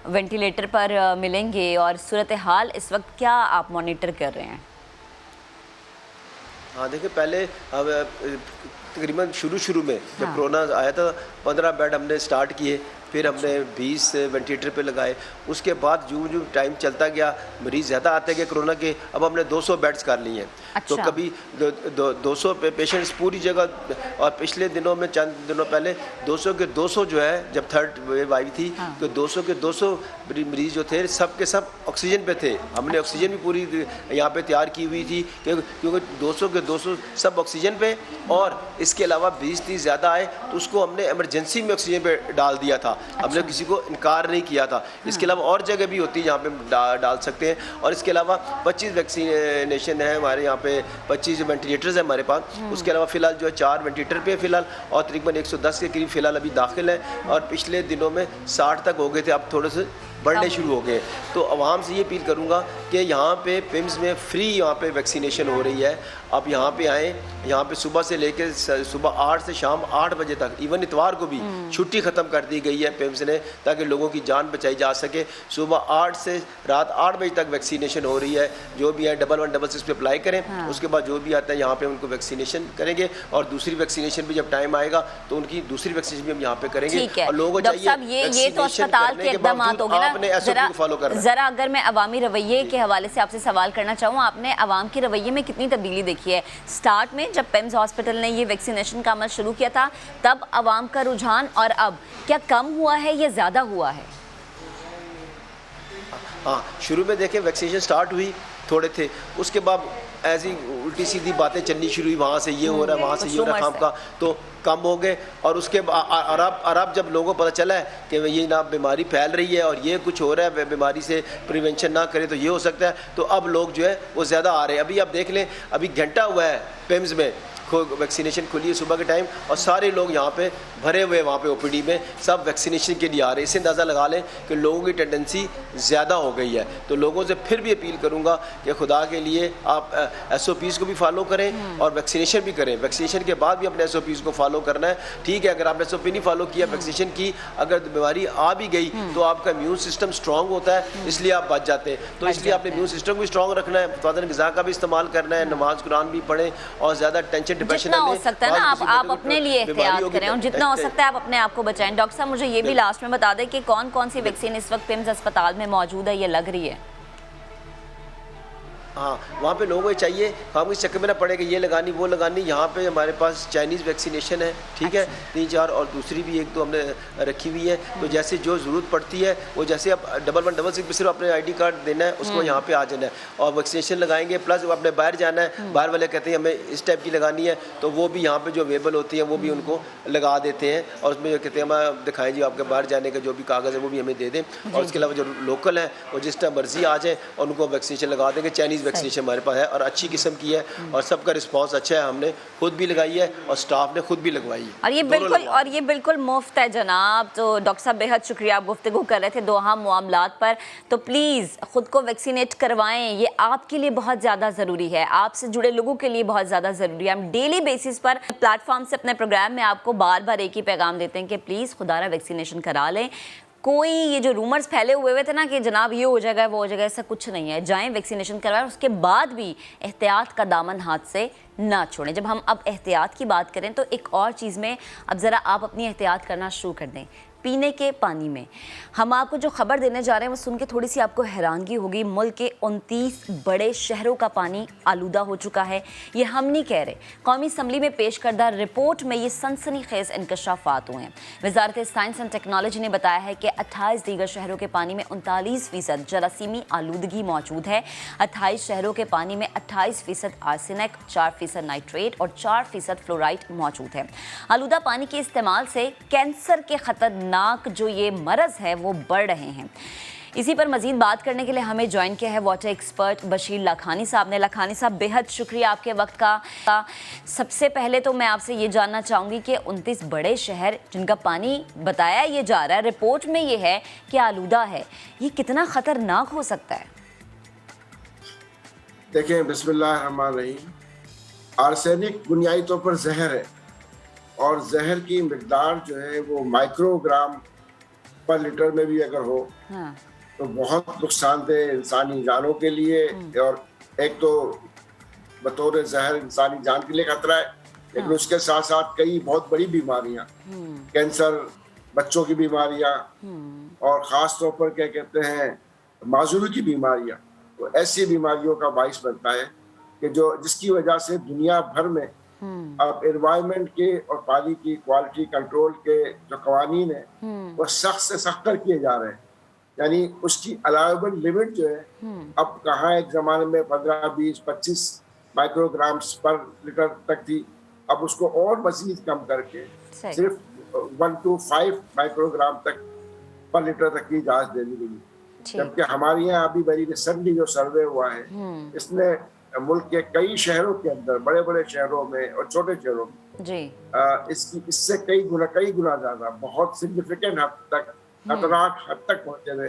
वेंटिलेटर पर मिलेंगे, और सूरत हाल इस वक्त क्या आप मॉनिटर कर रहे हैं? हाँ देखिए, पहले तकरीबन शुरू में जब कोरोना आया था 15 बेड हमने स्टार्ट किए, फिर हमने 20 वेंटिलेटर पे लगाए, उसके बाद जो टाइम चलता गया मरीज़ ज़्यादा आते गए कोरोना के, अब हमने 200 बेड्स कर लिए हैं। तो कभी 200 पेशेंट्स पूरी जगह, और पिछले दिनों में चंद दिनों पहले 200 के 200 जो है जब थर्ड वेव आई थी तो 200 के 200 मरीज़ जो थे सब के सब ऑक्सीजन पे थे। हमने ऑक्सीजन भी पूरी यहाँ पे तैयार की हुई थी क्योंकि 200 के 200 सब ऑक्सीजन पे, और इसके अलावा 20-30 ज़्यादा आए तो उसको हमने इमरजेंसी में ऑक्सीजन पे डाल दिया था। हमने किसी को इनकार नहीं किया था। इसके अलावा और जगह भी होती है जहाँ पे डाल सकते हैं, और इसके अलावा 25 वैक्सीनेशन है हमारे यहाँ पे, 25 वेंटिलेटर्स है हमारे पास। उसके अलावा फ़िलहाल जो है 4 वेंटिलेटर पे फ़िलहाल, और तकरीबन 110 के करीब फ़िलहाल अभी दाखिल है, और पिछले दिनों में 60 तक हो गए थे, अब थोड़े से बढ़ने शुरू हो गए। तो आवाम से ये अपील करूँगा कि यहाँ पे पिम्स में फ्री यहाँ पे वैक्सीनेशन हो रही है, आप यहाँ पे आएँ। यहाँ पे सुबह से लेकर सुबह 8 से शाम 8 बजे तक, इवन इतवार को भी छुट्टी ख़त्म कर दी गई है पिम्स ने, ताकि लोगों की जान बचाई जा सके। सुबह 8 से रात 8 बजे तक वैक्सीनेशन हो रही है। जो भी है 1166 पे अप्लाई करें, उसके बाद जो भी आता है यहाँ पे उनको वैक्सीनेशन करेंगे, और दूसरी वैक्सीनेशन भी जब टाइम आएगा तो उनकी दूसरी वैक्सीनेशन भी हम यहाँ पे करेंगे। और लोगों को चाहिए ये तो अस्पताल के इक़दाम हो गए ना, जरा अगर मैं अवामी रवैये के हवाले से आपसे सवाल करना चाहूँ, आपने अवाम के रवैये में कितनी तब्दीली देखी है? स्टार्ट में जब पिम्स हॉस्पिटल ने ये वैक्सीनेशन का अमल शुरू किया था तब अवाम का रुझान, और अब क्या कम हुआ है या ज़्यादा हुआ है? हाँ, शुरू में देखें वैक्सीनेशन स्टार्ट हुई थोड़े थे, उसके बाद ऐसी उल्टी सीधी बातें चलनी शुरू हुई, वहाँ से ये हो रहा है, वहाँ से ये हो रहा है, खाम का तो कम हो गए। और उसके अब जब लोगों को पता चला है कि ये ना बीमारी फैल रही है और ये कुछ हो रहा है, बीमारी से प्रिवेंशन ना करें तो ये हो सकता है, तो अब लोग जो है वो ज़्यादा आ रहे हैं। अभी आप देख लें, अभी घंटा हुआ है पिम्स में वैक्सीनेशन खुली है सुबह के टाइम, और सारे लोग यहाँ पे भरे हुए वहाँ पे ओपीडी में सब वैक्सीनेशन के लिए आ रहे हैं। इससे अंदाज़ा लगा लें कि लोगों की टेंडेंसी ज़्यादा हो गई है। तो लोगों से फिर भी अपील करूँगा कि खुदा के लिए आप SOPs को भी फॉलो करें और वैक्सीनेशन भी करें। वैक्सीनेशन के बाद भी अपने SOPs को फॉलो करना है। ठीक है, अगर आपने SOP नहीं फॉलो किया वैक्सीनेशन की, अगर बीमारी आ भी गई तो आपका इम्यून सिस्टम स्ट्रॉन्ग होता है, इसलिए आप बच जाते हैं। तो इसलिए आपने इम्यून सिस्टम को भी स्ट्रॉन्ग रखना है, मुतवाज़िन ग़िज़ा का भी इस्तेमाल करना है, नमाज कुरान भी पढ़ें और ज़्यादा टेंशन डिप्रेशन जितना हो सकता है ना आप अपने लिए एहतियात करें और जितना हो सकता है आप अपने आप को बचाएं। डॉक्टर साहब मुझे ये भी लास्ट में बता दें कि कौन कौन सी वैक्सीन इस वक्त पिम्स अस्पताल में मौजूद है, ये लग रही है? हाँ, वहाँ पे लोगों को चाहिए हम इस चक्कर में ना पड़े कि ये लगानी वो लगानी। यहाँ पे हमारे पास चाइनीज़ वैक्सीनेशन है, ठीक है, 3-4 और दूसरी भी एक तो हमने रखी हुई है। तो जैसे जो ज़रूरत पड़ती है वो जैसे आप 1166 पे सिर्फ अपने ID कार्ड देना है, उसको यहाँ पे आ जाना है और वैक्सीनेशन लगाएंगे। प्लस अपने बाहर जाना है, बाहर वाले कहते हैं हमें इस टाइप की लगानी है, तो वो भी यहाँ पर जो अवेलेबल होती है वो भी उनको लगा देते हैं और उसमें जो कहते हैं हम दिखाएँ जी आपके बाहर जाने का जो भी कागज़ है वो भी हमें दे दें। और उसके अलावा जो लोकल है वो जिस टाइम मर्जी आ जाए और उनको वैक्सीनेशन लगा देंगे। चाइनीज़ वैक्सीनेशन हमारे पास है और अच्छी किस्म की है और सबका रिस्पांस अच्छा है। हमने खुद भी लगाई है और स्टाफ ने खुद भी लगवाई है और ये बिल्कुल मुफ्त है जनाब। तो डॉक्टर साहब बेहद शुक्रिया, आप गुफ्तगू कर रहे थे दो अहम मामलात पर। तो प्लीज़ ख़ुद को वैक्सीनेट करवाएं, ये आपके लिए बहुत ज़्यादा ज़रूरी है, आपसे जुड़े लोगों के लिए बहुत ज़्यादा ज़रूरी है। हम डेली बेसिस पर प्लेटफॉर्म से अपने प्रोग्राम में आपको बार बार एक ही पैगाम देते हैं कि प्लीज़ खुदारा वैक्सीनेशन करा लें। कोई ये जो रूमर्स फैले हुए थे ना कि जनाब ये हो जाएगा वो हो जाएगा, ऐसा कुछ नहीं है। जाएं वैक्सीनेशन करवाएं, उसके बाद भी एहतियात का दामन हाथ से ना छोड़ें। जब हम अब एहतियात की बात करें तो एक और चीज़ में अब ज़रा आप अपनी एहतियात करना शुरू कर दें। पीने के पानी में हम आपको जो खबर देने जा रहे हैं वो सुन के थोड़ी सी आपको हैरानगी होगी। मुल्क के 29 बड़े शहरों का पानी आलूदा हो चुका है। ये हम नहीं कह रहे, कौमी असम्बली में पेश करदा रिपोर्ट में ये सनसनीखेज़ इंकशाफात हुए हैं। वजारत साइंस एंड टेक्नोलॉजी ने बताया है कि 28 दीगर शहरों के पानी में 39% जरासीमी आलूदगी मौजूद है। 28 शहरों के पानी में 28% आर्सेनिक, 4% नाइट्रेट और 4% फ्लोराइड मौजूद है। आलूदा पानी के इस्तेमाल से कैंसर के खतरनाक जो ये मरज़ है वो बढ़ रहे हैं। इसी पर मजीद बात करने के लिए हमें ज्वाइन किया है वाटर एक्सपर्ट बशीर लाखानी साहब ने। लाखानी साहब बेहद शुक्रिया आपके वक्त का। सबसे पहले तो मैं आपसे ये जानना चाहूँगी कि 29 बड़े शहर जिनका पानी बताया ये जा रहा है, रिपोर्ट में ये है कि आलूदा है, ये कितना ख़तरनाक हो सकता है? देखें, बिस्मिल्लाहिर्रहमानिर्रहीम, आर्सेनिक बुनियादी तौर पर जहर है और जहर की मिकदार जो है वो माइक्रोग्राम पर लीटर में भी अगर हो तो बहुत नुकसानदेह इंसानी जानों के लिए। और एक तो बतौर जहर इंसानी जान के लिए खतरा है, लेकिन उसके साथ साथ कई बहुत बड़ी बीमारियां, कैंसर, बच्चों की बीमारियां और ख़ास तौर पर क्या कहते हैं माजूरी की बीमारियां, तो ऐसी बीमारियों का बाइस बनता है कि जिसकी वजह से दुनिया भर में अब एनवायरनमेंट के और पानी की क्वालिटी कंट्रोल के जो कवानीन है वो सख्त से सख्तर किए जा रहे हैं। यानी उसकी अलाउएबल लिमिट जो है अब कहाँ एक ज़माने में 15, 20, 25 माइक्रोग्राम्स पर लीटर तक थी, अब उसको और मज़ीद कम करके सिर्फ 1 to 5 माइक्रोग्राम तक पर लीटर तक की इजाज़त दे दी गई। जबकि हमारे यहाँ अभी वेरी रिसेंटली जो सर्वे हुआ है इसने मुल्क के कई शहरों के अंदर, बड़े बड़े शहरों में और छोटे शहरों में जी इससे कई गुना ज्यादा बहुत सिग्निफिकेंट हद तक, खतरनाक हद तक पहुंचे हुए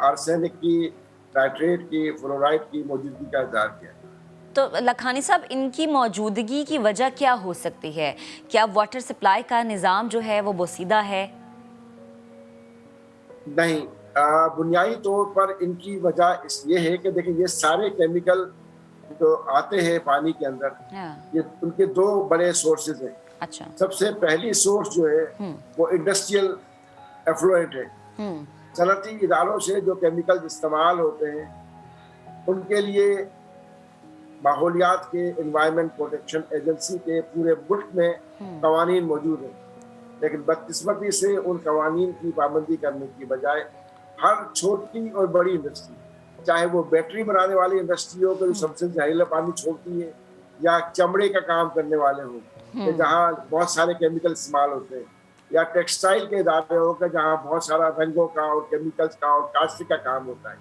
आर्सेनिक की, नाइट्रेट की, फ्लोराइड की मौजूदगी का इज़हार किया। तो लखानी साहब, इनकी मौजूदगी की वजह क्या हो सकती है? क्या वाटर सप्लाई का निज़ाम जो है वो बोसीदा है? नहीं, बुनियादी तौर पर इनकी वजह ये है कि देखिए ये सारे केमिकल जो आते हैं पानी के अंदर, ये उनके दो बड़े सोर्सेज हैं। अच्छा। सबसे पहली सोर्स जो है वो इंडस्ट्रियल एफ्लुएंट है। सनती इदारों से जो केमिकल इस्तेमाल होते हैं उनके लिए माहौलियात के एनवायरनमेंट प्रोटेक्शन एजेंसी के पूरे मुल्क में कवानीन मौजूद हैं, लेकिन बदकिस्मती से उन कवानीन की पाबंदी करने की बजाय हर छोटी और बड़ी इंडस्ट्री, चाहे वो बैटरी बनाने वाली इंडस्ट्री हो जो सबसे जहरीला पानी छोड़ती है, या चमड़े का काम करने वाले हो जहाँ बहुत सारे केमिकल इस्तेमाल होते हैं, या टेक्सटाइल के इदारे हो जहाँ बहुत सारा रंगों का और केमिकल्स का और कास्टिक का काम होता है,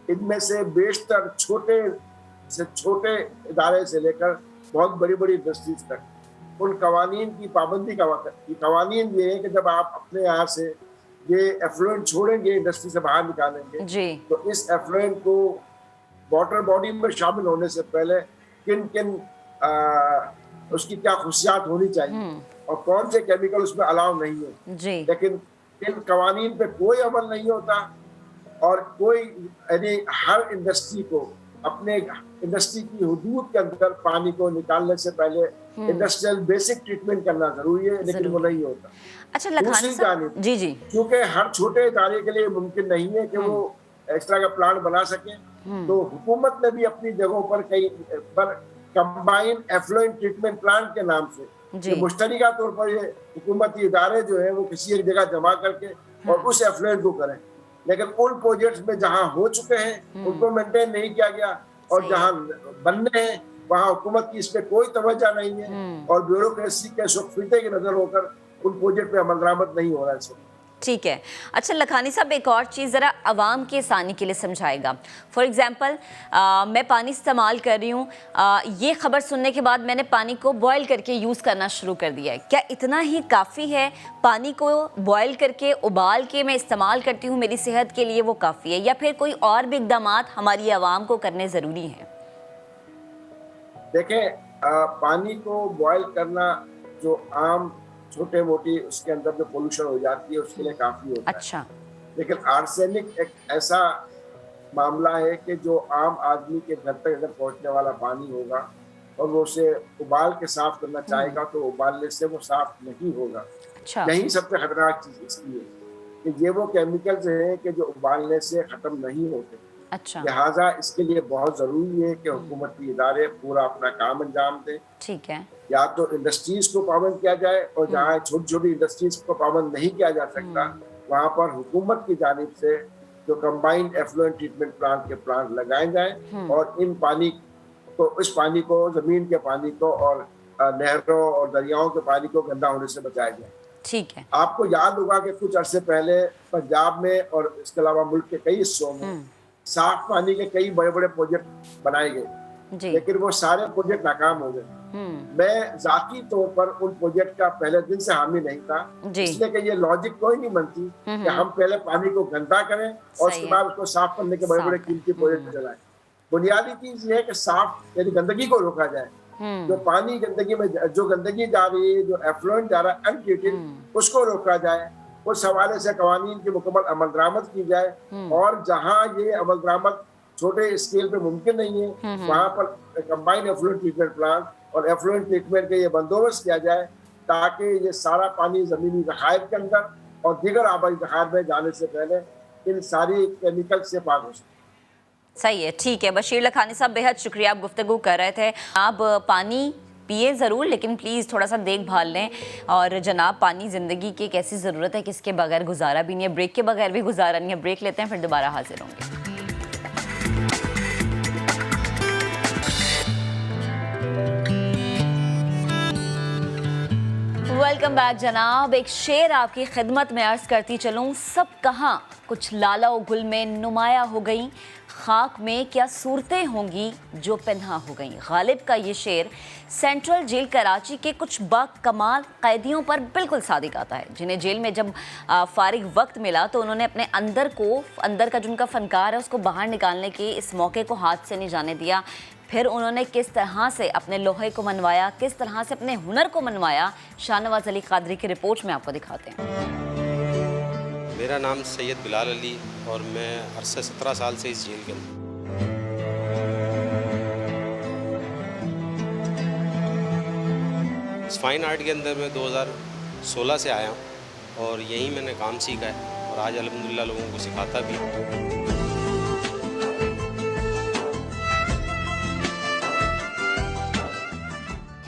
इनमें से बेशतर छोटे इदारे से लेकर बहुत बड़ी बड़ी इंडस्ट्रीज तक उन कवानीन की पाबंदी का कवानीन ये है कि जब आप अपने यहाँ से ये एफ्लुएंट छोड़ेंगे, इंडस्ट्री से बाहर निकालेंगे, जी तो इस एफ्लुएंट को वाटर बॉडी में शामिल होने से पहले किन किन उसकी क्या खुशियात होनी चाहिए और कौन से केमिकल उसमें अलाउ नहीं है। जी लेकिन इन कवानीन पे कोई अमल नहीं होता और कोई यानी हर इंडस्ट्री को अपने इंडस्ट्री की हुदूद के अंदर पानी को निकालने से पहले इंडस्ट्रियल बेसिक ट्रीटमेंट करना जरूरी है, लेकिन वो नहीं होता। अच्छा लखानी दूसरी साहब, जानिब जी जी क्योंकि हर छोटे इदारे के लिए मुमकिन नहीं है कि वो इस तरह का प्लान बना सके, तो हुकूमत ने भी अपनी जगहों पर कई पर कंबाइंड एफ्लुएंट ट्रीटमेंट प्लांट के नाम से जी मुश्तरका तौर पर ये हुकूमती इदारे जो है वो किसी एक जगह जमा करके और उस एफ्लुएंट को करें, लेकिन उन प्रोजेक्ट्स में जहां हो चुके हैं उनको मेंटेन नहीं किया गया और जहां बनने हैं वहां हुकूमत की इस पे कोई तवज्जो नहीं है और ब्यूरोक्रेसी के शुक्फीते की नजर होकर उन प्रोजेक्ट पे अमल दरामद नहीं हो रहा है इस वक्त। ठीक है। अच्छा लखानी साहब, एक और चीज़ ज़रा आवाम की आसानी के लिए समझाएगा। फॉर एग्ज़ाम्पल मैं पानी इस्तेमाल कर रही हूँ, ये ख़बर सुनने के बाद मैंने पानी को बॉयल करके यूज़ करना शुरू कर दिया है, क्या इतना ही काफ़ी है? पानी को बॉयल करके उबाल के मैं इस्तेमाल करती हूँ, मेरी सेहत के लिए वो काफ़ी है, या फिर कोई और भी इक़दाम हमारी आवाम को करने ज़रूरी हैं? देखें, पानी को बॉयल करना जो आम छोटे मोटी उसके अंदर जो पोल्यूशन हो जाती है उसके लिए काफी होता अच्छा है, लेकिन आर्सेनिक एक ऐसा मामला है कि जो आम आदमी के घर तक अगर पहुंचने वाला पानी होगा और वो उसे उबाल के साफ करना चाहेगा तो उबालने से वो साफ नहीं होगा। अच्छा यही सबसे खतरनाक चीज इसकी है कि ये वो केमिकल्स हैं कि जो उबालने से खत्म नहीं होते। अच्छा लिहाजा इसके लिए बहुत जरूरी है कि हुकूमती इदारे पूरा अपना काम अंजाम दें। ठीक है। या तो इंडस्ट्रीज को पाबंद किया जाए और जहाँ छोटी छोटी इंडस्ट्रीज को पाबंद नहीं किया जा सकता वहाँ पर हुकूमत की जानिब से जो कंबाइंड एफ्लुएंट ट्रीटमेंट प्लांट के प्लांट लगाए जाए और इन पानी को, इस पानी को, जमीन के पानी को और नहरों और दरियाओं के पानी को गंदा होने से बचाया जाए। ठीक है। आपको याद होगा कि कुछ अरसे पहले पंजाब में और इसके अलावा मुल्क के कई हिस्सों में साफ पानी के कई बड़े बड़े प्रोजेक्ट बनाए गए, लेकिन वो सारे प्रोजेक्ट नाकाम हो गए। मैं जाती तौर पर उन प्रोजेक्ट का पहले दिन से हामी नहीं था, इसलिए कि ये लॉजिक कोई नहीं बनती कि हम पहले पानी को गंदा करें और उसके बाद उसको साफ करने के बड़े बड़े कीमती प्रोजेक्ट चलाएं। बुनियादी चीज ये है कि साफ यानी गंदगी को रोका जाए, जो पानी गंदगी में जो गंदगी जा रही है, जो एफ्लुएंट जा रहा है अनट्रीटेड, उसको रोका जाए। उस हवाले से कवानीन की मुकम्मल अमल दरामद की जाए और जहाँ ये अमल दरामद छोटे स्केल पे मुमकिन नहीं है वहाँ पर कंबाइंड एफ्लुएंट ट्रीटमेंट प्लांट और एफ्लुएंट ट्रीटमेंट के ये बंदोबस्त किया जाए ताकि ये सारा पानी ज़मीनी ज़खायर के अंदर और दीगर आबाई ज़खायर में जाने से पहले इन सारी केमिकल से पाक हो सके। सही है, ठीक है। बशीर लखानी साहब, बेहद शुक्रिया, आप गुफ्तगू कर रहे थे। आप पानी पिए ज़रूर, लेकिन प्लीज़ थोड़ा सा देखभाल लें। और जनाब, पानी ज़िंदगी की एक ऐसी ज़रूरत है कि इसके बगैर गुजारा भी नहीं है, ब्रेक के बगैर भी गुजारा नहीं है। ब्रेक लेते हैं, फिर दोबारा हाजिर होंगे। वेलकम बैक जनाब। एक शेर आपकी खिदमत में अर्ज करती चलूँ, सब कहाँ कुछ लाला व गुल में नुमाया हो गई, खाक में क्या सूरतें होंगी जो पन्हा हो गई। गालिब का ये शेर सेंट्रल जेल कराची के कुछ बाकमाल कैदियों पर बिल्कुल सादिक आता है, जिन्हें जेल में जब फारिग वक्त मिला तो उन्होंने अपने अंदर का जो उनका फनकार है उसको बाहर निकालने के इस मौके को हाथ से नहीं जाने दिया। फिर उन्होंने किस तरह से अपने लोहे को मनवाया, किस तरह से अपने हुनर को मनवाया, शाहनवाज अली कादरी की रिपोर्ट में आपको दिखाते हैं। मेरा नाम सैयद बिलाल अली और मैं अरसे 17 साल से इस जेल के अंदर। इस फाइन आर्ट के अंदर मैं 2016 से आया हूँ और यहीं मैंने काम सीखा है और आज अल्हम्दुलिल्लाह लोगों को सिखाता भी हूँ।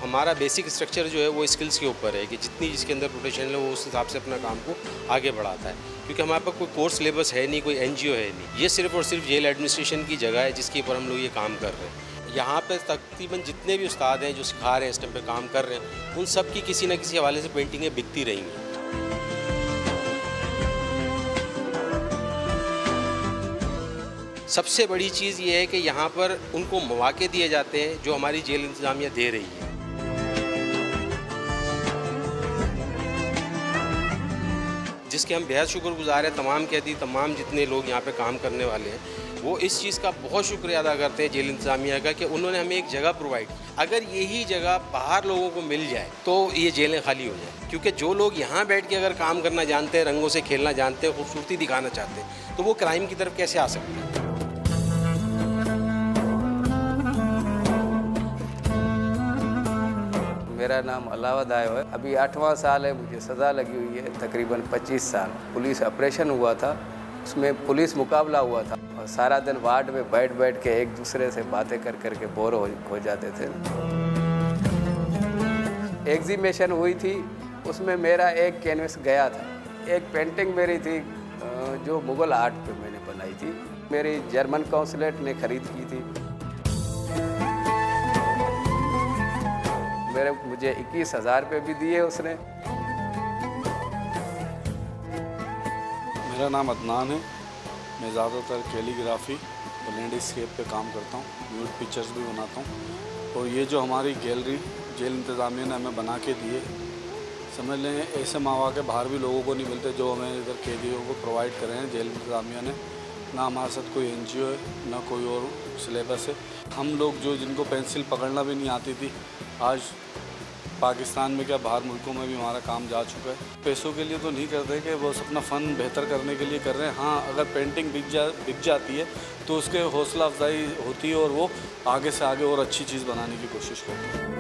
हमारा बेसिक स्ट्रक्चर जो है वो स्किल्स के ऊपर है कि जितनी जिसके अंदर प्रोफेशनल है वो उस हिसाब से अपना काम को आगे बढ़ाता है, क्योंकि हमारे पास कोई कोर्स सिलेबस है नहीं, कोई एनजीओ है नहीं। ये सिर्फ और सिर्फ जेल एडमिनिस्ट्रेशन की जगह है जिसके ऊपर हम लोग ये काम कर रहे हैं। यहाँ पे तकरीबन जितने भी उस्ताद हैं जो सिखा रहे हैं, इस टाइम पे काम कर रहे हैं, उन सब की किसी न किसी हवाले से पेंटिंगें बिकती रहेंगी। सबसे बड़ी चीज़ ये है कि यहाँ पर उनको मौके दिए जाते हैं जो हमारी जेल इंतज़ामिया दे रही है। जिसके हम बेहद शुक्रगुजार हैं। तमाम कैदी, तमाम जितने लोग यहाँ पे काम करने वाले हैं, वो इस चीज़ का बहुत शुक्रिया अदा करते हैं जेल इंतज़ामिया का कि उन्होंने हमें एक जगह प्रोवाइड की। अगर यही जगह बाहर लोगों को मिल जाए तो ये जेलें खाली हो जाए, क्योंकि जो लोग यहाँ बैठ के अगर काम करना जानते हैं, रंगों से खेलना जानते हैं, खूबसूरती दिखाना चाहते हैं, तो वो क्राइम की तरफ कैसे आ सकते हैं। मेरा नाम अलावा दायो है। अभी 8वां साल है, मुझे सज़ा लगी हुई है तकरीबन 25 साल। पुलिस ऑपरेशन हुआ था, उसमें पुलिस मुकाबला हुआ था और सारा दिन वार्ड में बैठ बैठ के एक दूसरे से बातें कर कर के बोर हो जाते थे। एग्जीबिशन हुई थी, उसमें मेरा एक कैनवस गया था। एक पेंटिंग मेरी थी जो मुग़ल आर्ट पे मैंने बनाई थी, मेरी जर्मन कौंसलेट ने ख़रीद की थी। मुझे 21,000 रुपये भी दिए उसने। मेरा नाम अदनान है। मैं ज़्यादातर कैलीग्राफी और लैंडस्केप पे काम करता हूँ, न्यूड पिक्चर्स भी बनाता हूँ। और ये जो हमारी गैलरी जेल इंतज़ामिया ने हमें बना के दी है, समझ लें ऐसे मौके बाहर भी लोगों को नहीं मिलते जो हमें इधर कैदियों को प्रोवाइड कर रहे हैं जेल इंतज़ामिया ने। ना हमारे साथ कोई NGO है, ना कोई और सिलेबस है। हम लोग जो जिनको पेंसिल पकड़ना भी नहीं आती थी, आज पाकिस्तान में क्या बाहर मुल्कों में भी हमारा काम जा चुका है। पैसों के लिए तो नहीं करते कि बस अपना फ़न बेहतर करने के लिए कर रहे हैं। हाँ, अगर पेंटिंग बिक जाती है तो उसके हौसला अफजाई होती है और वो आगे से आगे और अच्छी चीज़ बनाने की कोशिश करते हैं।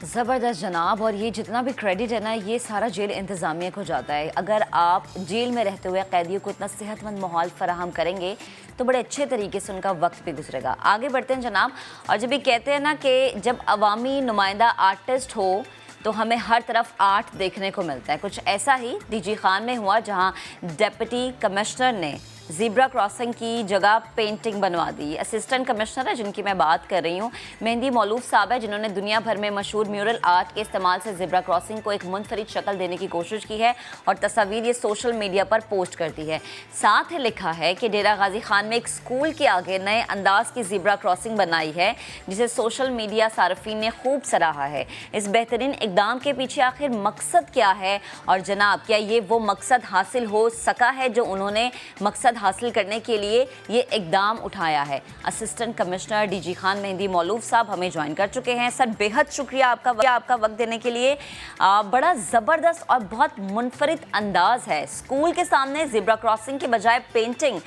ज़बरदस्त जनाब। और ये जितना भी क्रेडिट है ना, ये सारा जेल इंतज़ामिया को जाता है। अगर आप जेल में रहते हुए कैदियों को इतना सेहतमंद माहौल फराहम करेंगे तो बड़े अच्छे तरीके से उनका वक्त भी गुजरेगा। आगे बढ़ते हैं जनाब। और जब ये कहते हैं ना कि जब अवामी नुमाइंदा आर्टिस्ट हो तो हमें हर तरफ आर्ट देखने को मिलता है, कुछ ऐसा ही DG खान में हुआ, जहाँ डिप्टी कमिश्नर ने ज़ीब्रा क्रॉसिंग की जगह पेंटिंग बनवा दी। असिस्टेंट कमिश्नर है जिनकी मैं बात कर रही हूँ, मेहंदी मौलूफ साहब है, जिन्होंने दुनिया भर में मशहूर म्यूरल आर्ट के इस्तेमाल से ज़ीब्रा क्रॉसिंग को एक मुनफरिद शक्ल देने की कोशिश की है और तस्वीर ये सोशल मीडिया पर पोस्ट कर दी है। साथ ही लिखा है कि डेरा गाजी खान में एक स्कूल के आगे नए अंदाज की ज़ीब्रा क्रॉसिंग बनाई है, जिसे सोशल मीडिया सार्फिन ने खूब सराहा है। इस बेहतरीन इकदाम के पीछे आखिर मकसद क्या है, और जनाब क्या ये वो मकसद हासिल हो सका है जो उन्होंने मकसद हासिल करने के लिए ये इकदाम उठाया है? Assistant commissioner DG Khan Mehndi Mauloof साहब हमें ज्वाइन कर चुके हैं। सर, बेहद शुक्रिया आपका वक्त देने के लिए। बड़ा ज़बरदस्त और बहुत मुनफरिद अंदाज है, स्कूल के सामने ज़ीब्रा क्रॉसिंग के बजाय पेंटिंग।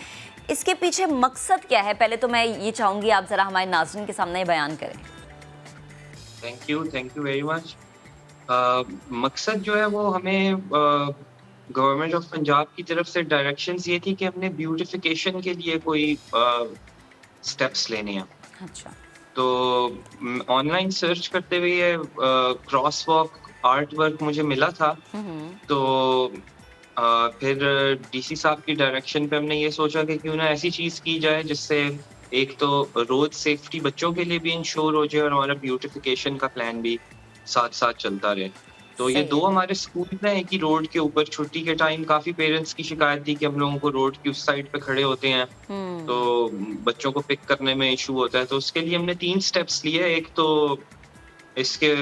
इसके पीछे मकसद क्या है? पहले तो मैं ये चाहूँगी आप ज़रा हमारे नाज़रीन के सामने बयान करें। Thank you very much. मकसद जो है वो हमें गवर्नमेंट ऑफ पंजाब की तरफ से डायरेक्शंस ये थी कि हमने ब्यूटिफिकेशन के लिए कोई स्टेप्स लेने हैं। अच्छा। तो ऑनलाइन सर्च करते हुए क्रॉस वॉक आर्ट वर्क मुझे मिला था। तो फिर DC साहब की डायरेक्शन पे हमने ये सोचा कि क्यों ना ऐसी चीज़ की जाए जिससे एक तो रोड सेफ्टी बच्चों के लिए भी इंश्योर हो जाए और हमारा ब्यूटिफिकेशन का प्लान भी साथ साथ चलता रहे। तो ये दो हमारे स्कूल हैं कि रोड के ऊपर छुट्टी के टाइम काफी पेरेंट्स की शिकायत थी कि हम लोगों को रोड की उस साइड पे खड़े होते हैं तो बच्चों को पिक करने में इशू होता है। तो उसके लिए हमने 3 स्टेप्स लिए। एक तो इसके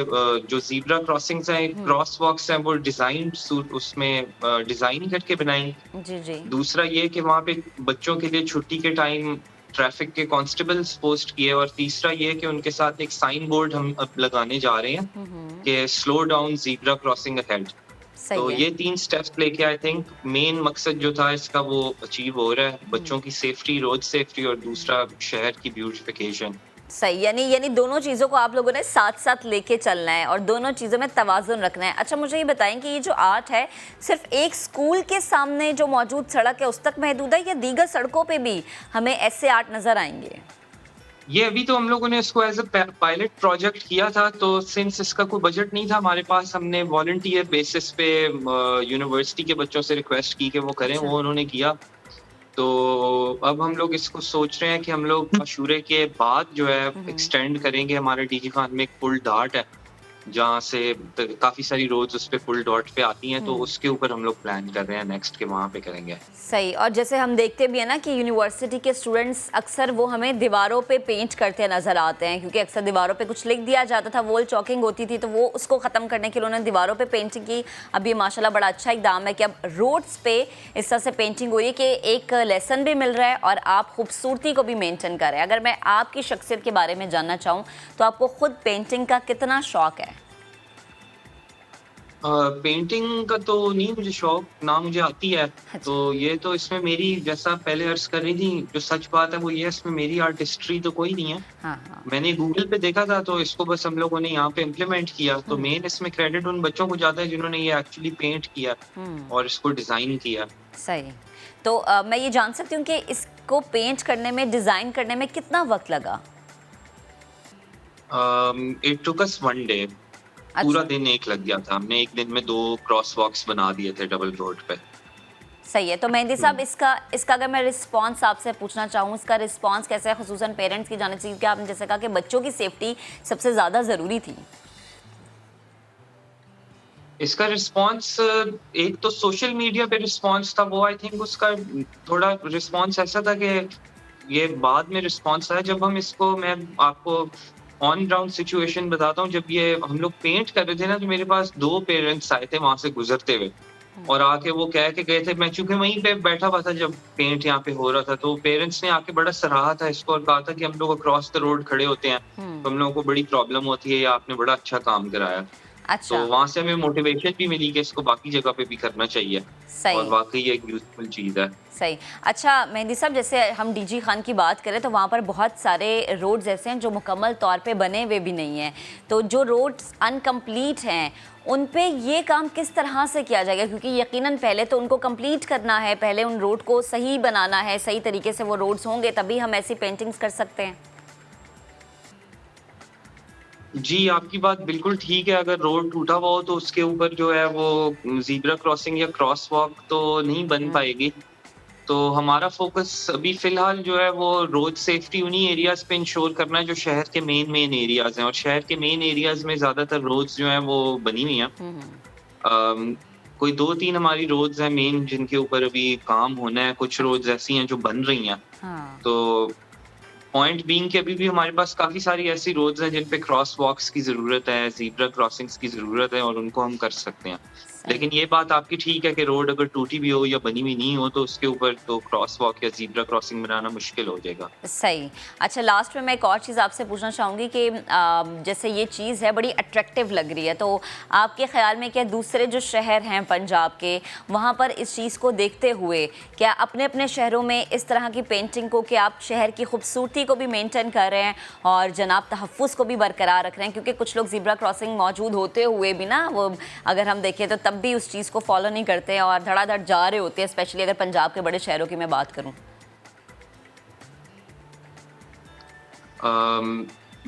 जो ज़ीब्रा क्रॉसिंग्स हैं, क्रॉस वॉक्स हैं, वो डिजाइन उसमें डिजाइन करके बनाई। जी। दूसरा ये कि वहाँ पे बच्चों के लिए छुट्टी के टाइम ट्रैफिक के कांस्टेबल्स पोस्ट किए। और तीसरा ये कि उनके साथ एक साइन बोर्ड हम अब लगाने जा रहे हैं कि slow down zebra crossing ahead. तो ये 3 स्टेप्स लेके आई थिंक मेन मकसद जो था इसका वो अचीव हो रहा है, बच्चों की सेफ्टी, रोड सेफ्टी और दूसरा शहर की ब्यूटिफिकेशन। सही, यानी दोनों चीज़ों को आप लोगों ने साथ साथ लेके चलना है और दोनों चीज़ों में तवाज़ुन रखना है। अच्छा, मुझे ये बताएं कि ये जो आर्ट है सिर्फ एक स्कूल के सामने जो मौजूद सड़क है उस तक महदूद है या दीगर सड़कों पे भी हमें ऐसे आर्ट नज़र आएंगे? ये अभी तो हम लोगों ने इसको एज अ पायलट प्रोजेक्ट किया था, तो सिंस इसका कोई बजट नहीं था हमारे पास, हमने वॉलंटियर बेसिस पे यूनिवर्सिटी के बच्चों से रिक्वेस्ट की कि वो करें। वो उन्होंने किया। तो अब हम लोग इसको सोच रहे हैं कि हम लोग मशूरे के बाद जो है एक्सटेंड करेंगे। हमारे DG खान में एक पुल डार्ट है जहाँ से काफ़ी सारी रोड्स उस पे फुल डॉट पे आती हैं, तो उसके ऊपर हम लोग प्लान कर रहे हैं नेक्स्ट के वहाँ पे करेंगे। सही। और जैसे हम देखते भी हैं ना कि यूनिवर्सिटी के स्टूडेंट्स अक्सर वो हमें दीवारों पे पेंट करते नज़र आते हैं, क्योंकि अक्सर दीवारों पे कुछ लिख दिया जाता था, वॉल चॉकिंग होती थी, तो वो उसको ख़त्म करने के लिए उन्होंने दीवारों पे पेंटिंग की। अब ये माशाल्लाह बड़ा अच्छा इक़दाम है कि अब रोड्स पे इस तरह से पेंटिंग हो रही है कि एक लेसन भी मिल रहा है और आप खूबसूरती को भी मेंटेन कर रहे हैं। अगर मैं आपकी शख्सियत के बारे में जानना चाहूँ तो आपको खुद पेंटिंग का कितना शौक़ है? पेंटिंग का तो नहीं मुझे शौक, ना मुझे आती है। तो ये तो इसमें मेरी, जैसा पहले अर्ज कर रही थी, जो सच बात है वो ये, इसमें मेरी आर्ट हिस्ट्री तो कोई नहीं है। हाँ। मैंने गूगल पे देखा था तो इसको बस हम लोगों ने यहाँ पे इम्प्लीमेंट किया। तो मेन इसमें क्रेडिट उन बच्चों को जाता है जिन्होंने ये एक्चुअली पेंट किया और इसको डिजाइन किया। सही। तो मैं ये जान सकती हूँ कि इसको पेंट करने में, डिजाइन करने में कितना वक्त लगा? It took us 1 day. पूरा दिन एक लग गया था। हमने एक दिन में 2 क्रॉस वॉक्स बना दिए थे डबल रोड पे। सही है। तो मेहंदी साहब, इसका अगर मैं रिस्पांस आपसे पूछना चाहूँ, इसका रिस्पांस कैसा है, खुसूसन पेरेंट्स की जानिब से, क्योंकि आपने जैसे कहा कि बच्चों की सेफ्टी सबसे ज़्यादा ज़रूरी थी। इसका रिस्पांस, एक तो सोशल मीडिया पे रिस्पांस था, वो आई थिंक उसका थोड़ा रिस्पांस ऐसा था कि ये बाद में रिस्पांस आया जब हम इसको, मैं आपको ऑन ग्राउंड सिचुएशन बताता हूँ। जब ये हम लोग पेंट कर रहे थे ना, तो मेरे पास 2 पेरेंट्स आए थे वहां से गुजरते हुए और आके वो कह के गए थे, मैं चूंकि वहीं पे बैठा हुआ था जब पेंट यहाँ पे हो रहा था, तो पेरेंट्स ने आके बड़ा सराहा था इसको और कहा था कि हम लोग अक्रॉस द रोड खड़े होते हैं तो हम लोगों को बड़ी प्रॉब्लम होती है, या आपने बड़ा अच्छा काम कराया। अच्छा। तो वहां से हमें मोटिवेशन भी मिली कि इसको बाकी जगह पे भी करना चाहिए। सही। और वाकई ये एक यूजफुल चीज है। सही। अच्छा मेहंदी साहब, जैसे हम डीजी खान की बात करें तो वहाँ पर बहुत सारे रोड्स ऐसे हैं जो मुकम्मल तौर पे बने हुए भी नहीं हैं, तो जो रोड्स अनकम्प्लीट हैं उन पे ये काम किस तरह से किया जाएगा? क्योंकि यकीनन पहले तो उनको कंप्लीट करना है, पहले उन रोड को सही बनाना है, सही तरीके से वो रोड्स होंगे तभी हम ऐसी पेंटिंग्स कर सकते हैं। जी, आपकी बात बिल्कुल ठीक है। अगर रोड टूटा हुआ हो तो उसके ऊपर जो है वो ज़ीब्रा क्रॉसिंग या क्रॉस वॉक तो नहीं बन पाएगी। तो हमारा फोकस अभी फ़िलहाल जो है वो रोड सेफ्टी उन्हीं एरियाज़ पे इंश्योर करना है जो शहर के मेन एरियाज़ हैं, और शहर के मेन एरियाज़ में ज़्यादातर रोड्स जो हैं वो बनी हुई हैं। कोई 2-3 हमारी रोड्स हैं मेन जिनके ऊपर अभी काम होना है, कुछ रोड्स ऐसी हैं जो बन रही हैं। तो पॉइंट बीइंग कि अभी भी हमारे पास काफी सारी ऐसी रोड्स हैं जिन पे क्रॉस वॉक्स की जरूरत है, ज़ीब्रा क्रॉसिंग्स की जरूरत है, और उनको हम कर सकते हैं। लेकिन ये बात आपकी ठीक है कि रोड अगर टूटी भी हो या बनी हुई नहीं हो तो उसके ऊपर तो क्रॉस वॉक या ज़ीब्रा क्रॉसिंग बनाना मुश्किल हो जाएगा। सही। अच्छा, लास्ट में मैं एक और चीज़ आपसे पूछना चाहूँगी कि जैसे ये चीज़ है बड़ी अट्रैक्टिव लग रही है, तो आपके ख्याल में क्या दूसरे जो शहर हैं पंजाब के, वहाँ पर इस चीज़ को देखते हुए क्या अपने अपने शहरों में इस तरह की पेंटिंग को, कि आप शहर की खूबसूरती को भी मेंटेन कर रहे हैं और जनाब तहफ़्फ़ुज़ को भी बरकरार रख रहे हैं? क्योंकि कुछ लोग ज़ीब्रा क्रॉसिंग मौजूद होते हुए भी ना, वो अगर हम देखें तो तब भी उस चीज़ को फॉलो नहीं करते हैं और धड़ाधड़ जा रहे होते हैं, स्पेशली अगर पंजाब के बड़े शहरों की मैं बात करूं।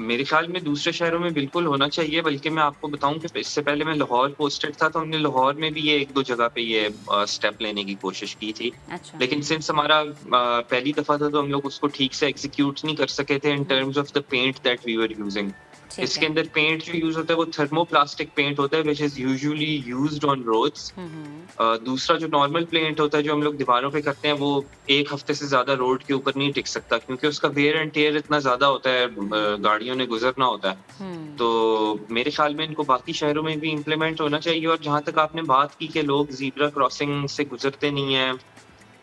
मेरे ख्याल में दूसरे शहरों में बिल्कुल होना चाहिए, बल्कि मैं आपको बताऊं कि इससे पहले मैं लाहौर पोस्टेड था तो हमने लाहौर में भी ये 1-2 जगह पे ये स्टेप लेने की कोशिश की थी। अच्छा। लेकिन सिंस हमारा पहली दफा था तो हम लोग उसको ठीक से एग्जीक्यूट नहीं कर सके थे in terms of the paint that we were using. इसके अंदर पेंट जो यूज होता है वो थर्मोप्लास्टिक पेंट होता है which is usually used on roads. दूसरा जो नॉर्मल पेंट होता है जो हम लोग दीवारों पे करते हैं वो 1 हफ्ते से ज्यादा रोड के ऊपर नहीं टिक सकता, क्योंकि उसका वेयर एंड टेयर इतना ज्यादा होता है, गाड़ियों ने गुजरना होता है। तो मेरे ख्याल में इनको बाकी शहरों में भी इम्प्लीमेंट होना चाहिए। और जहाँ तक आपने बात की कि लोग ज़ीब्रा क्रॉसिंग से गुजरते नहीं है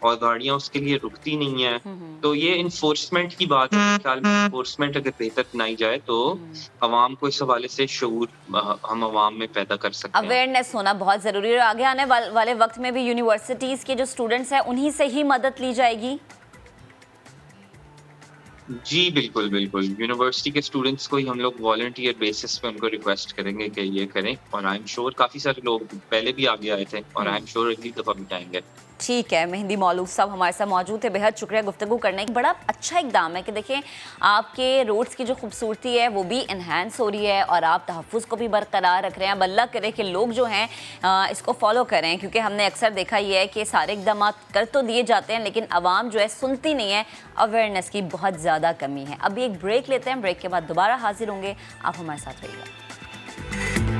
और गाड़ियां उसके लिए रुकती नहीं है, तो ये इन्फोर्समेंट की बात है। ख्याल में इन्फोर्समेंट अगर बेहतर बनाई जाए तो अवाम को इस हवाले से शऊर हम अवाम में पैदा कर सकते हैं। अवेयरनेस होना बहुत ज़रूरी है और आगे आने वाले वक्त में भी यूनिवर्सिटीज़ के जो स्टूडेंट्स हैं उन्हीं से ही मदद ली जाएगी। जी बिल्कुल बिल्कुल, यूनिवर्सिटी के स्टूडेंट्स को ही हम लोग वॉलंटियर बेसिस पे उनको रिक्वेस्ट करेंगे कि ये करें, और आई एम श्योर काफ़ी सारे लोग पहले भी आगे आए थे और आई एम श्योर अगली दफ़ा भी आएंगे। ठीक है, मेहंदी मौलूद साहब हमारे साथ मौजूद थे, बेहद शुक्रिया गुफ्तगू करने का। बड़ा अच्छा इक़दाम है कि देखिए आपके रोड्स की जो खूबसूरती है वो भी इन्हांस हो रही है और आप तहफ़्फ़ुज़ को भी बरकरार रख रहे हैं। अब अल्लाह करे कि लोग जो हैं इसको फॉलो करें, क्योंकि हमने अक्सर देखा ये है कि सारे इक़दाम कर तो दिए जाते हैं लेकिन आवाम जो है सुनती नहीं है, अवेयरनेस की बहुत ज़्यादा कमी है। अभी एक ब्रेक लेते हैं, ब्रेक के बाद दोबारा हाजिर होंगे, आप हमारे साथ रहिएगा।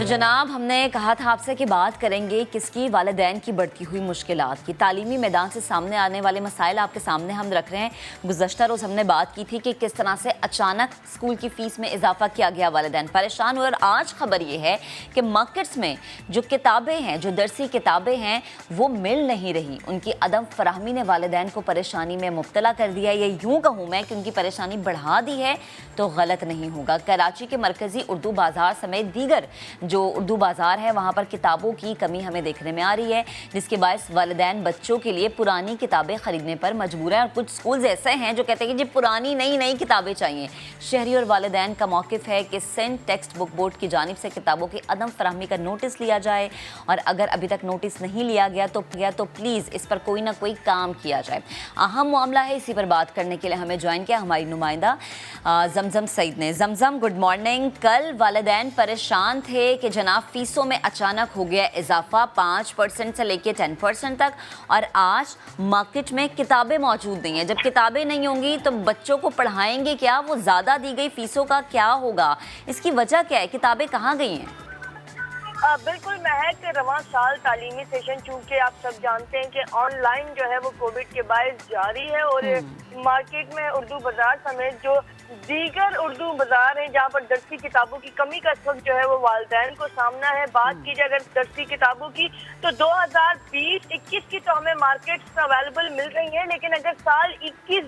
तो जनाब, हमने कहा था आपसे कि बात करेंगे किसकी, वालिदैन की बढ़ती हुई मुश्किलात की। तालीमी मैदान से सामने आने वाले मसाइल आपके सामने हम रख रहे हैं। गुज़श्ता रोज़ हमने बात की थी कि किस तरह से अचानक स्कूल की फ़ीस में इजाफा किया गया, वालिदैन परेशान हुए। और आज खबर ये है कि मार्केट्स में जो किताबें हैं, जो दरसी किताबें हैं, वो मिल नहीं रही। उनकी अदम फराहमी ने वालिदैन को परेशानी में मुब्तला कर दिया। ये यूँ कहूँ मैं कि उनकी परेशानी बढ़ा दी है तो गलत नहीं होगा। कराची के मरकज़ी उर्दू बाज़ार समेत दीगर जो उर्दू बाज़ार है, वहाँ पर किताबों की कमी हमें देखने में आ रही है, जिसके बायस वालिदैन बच्चों के लिए पुरानी किताबें ख़रीदने पर मजबूर हैं। और कुछ स्कूल्स ऐसे हैं जो कहते हैं कि जी पुरानी नई किताबें चाहिए। शहरी और वालिदैन का मौक़िफ़ है कि सेंट टेक्स्ट बुक बोर्ड की जानिब से किताबों की अदम फराहमी का नोटिस लिया जाए, और अगर अभी तक नोटिस नहीं लिया गया तो प्लीज़ इस पर कोई ना कोई काम किया जाए। अहम मामला है, इसी पर बात करने के लिए हमें ज्वाइन किया हमारी नुमाइंदा जमजम सईद ने। जमजम, गुड मॉर्निंग। कल वालिदैन परेशान थे कि जनाब फ़ीसों में अचानक हो गया इजाफा 5% से लेके 10% तक, और आज मार्केट में किताबें मौजूद नहीं हैं। जब किताबें नहीं होंगी तो बच्चों को पढ़ाएंगे क्या? वो ज़्यादा दी गई फ़ीसों का क्या होगा? इसकी वजह क्या है? किताबें कहाँ गई हैं? बिल्कुल महक, रवां साल तालीमी सेशन चूंकि आप सब जानते हैं कि ऑनलाइन जो है वो कोविड के बायस जारी है, और मार्केट में उर्दू बाजार समेत जो दीगर उर्दू बाजार हैं जहाँ पर दरसी किताबों की कमी का इस वक्त जो है वो वालिदैन को सामना है। बात की जाए अगर दरसी किताबों की तो 2020-21 की तो हमें मार्केट्स में अवेलेबल मिल रही हैं, लेकिन अगर साल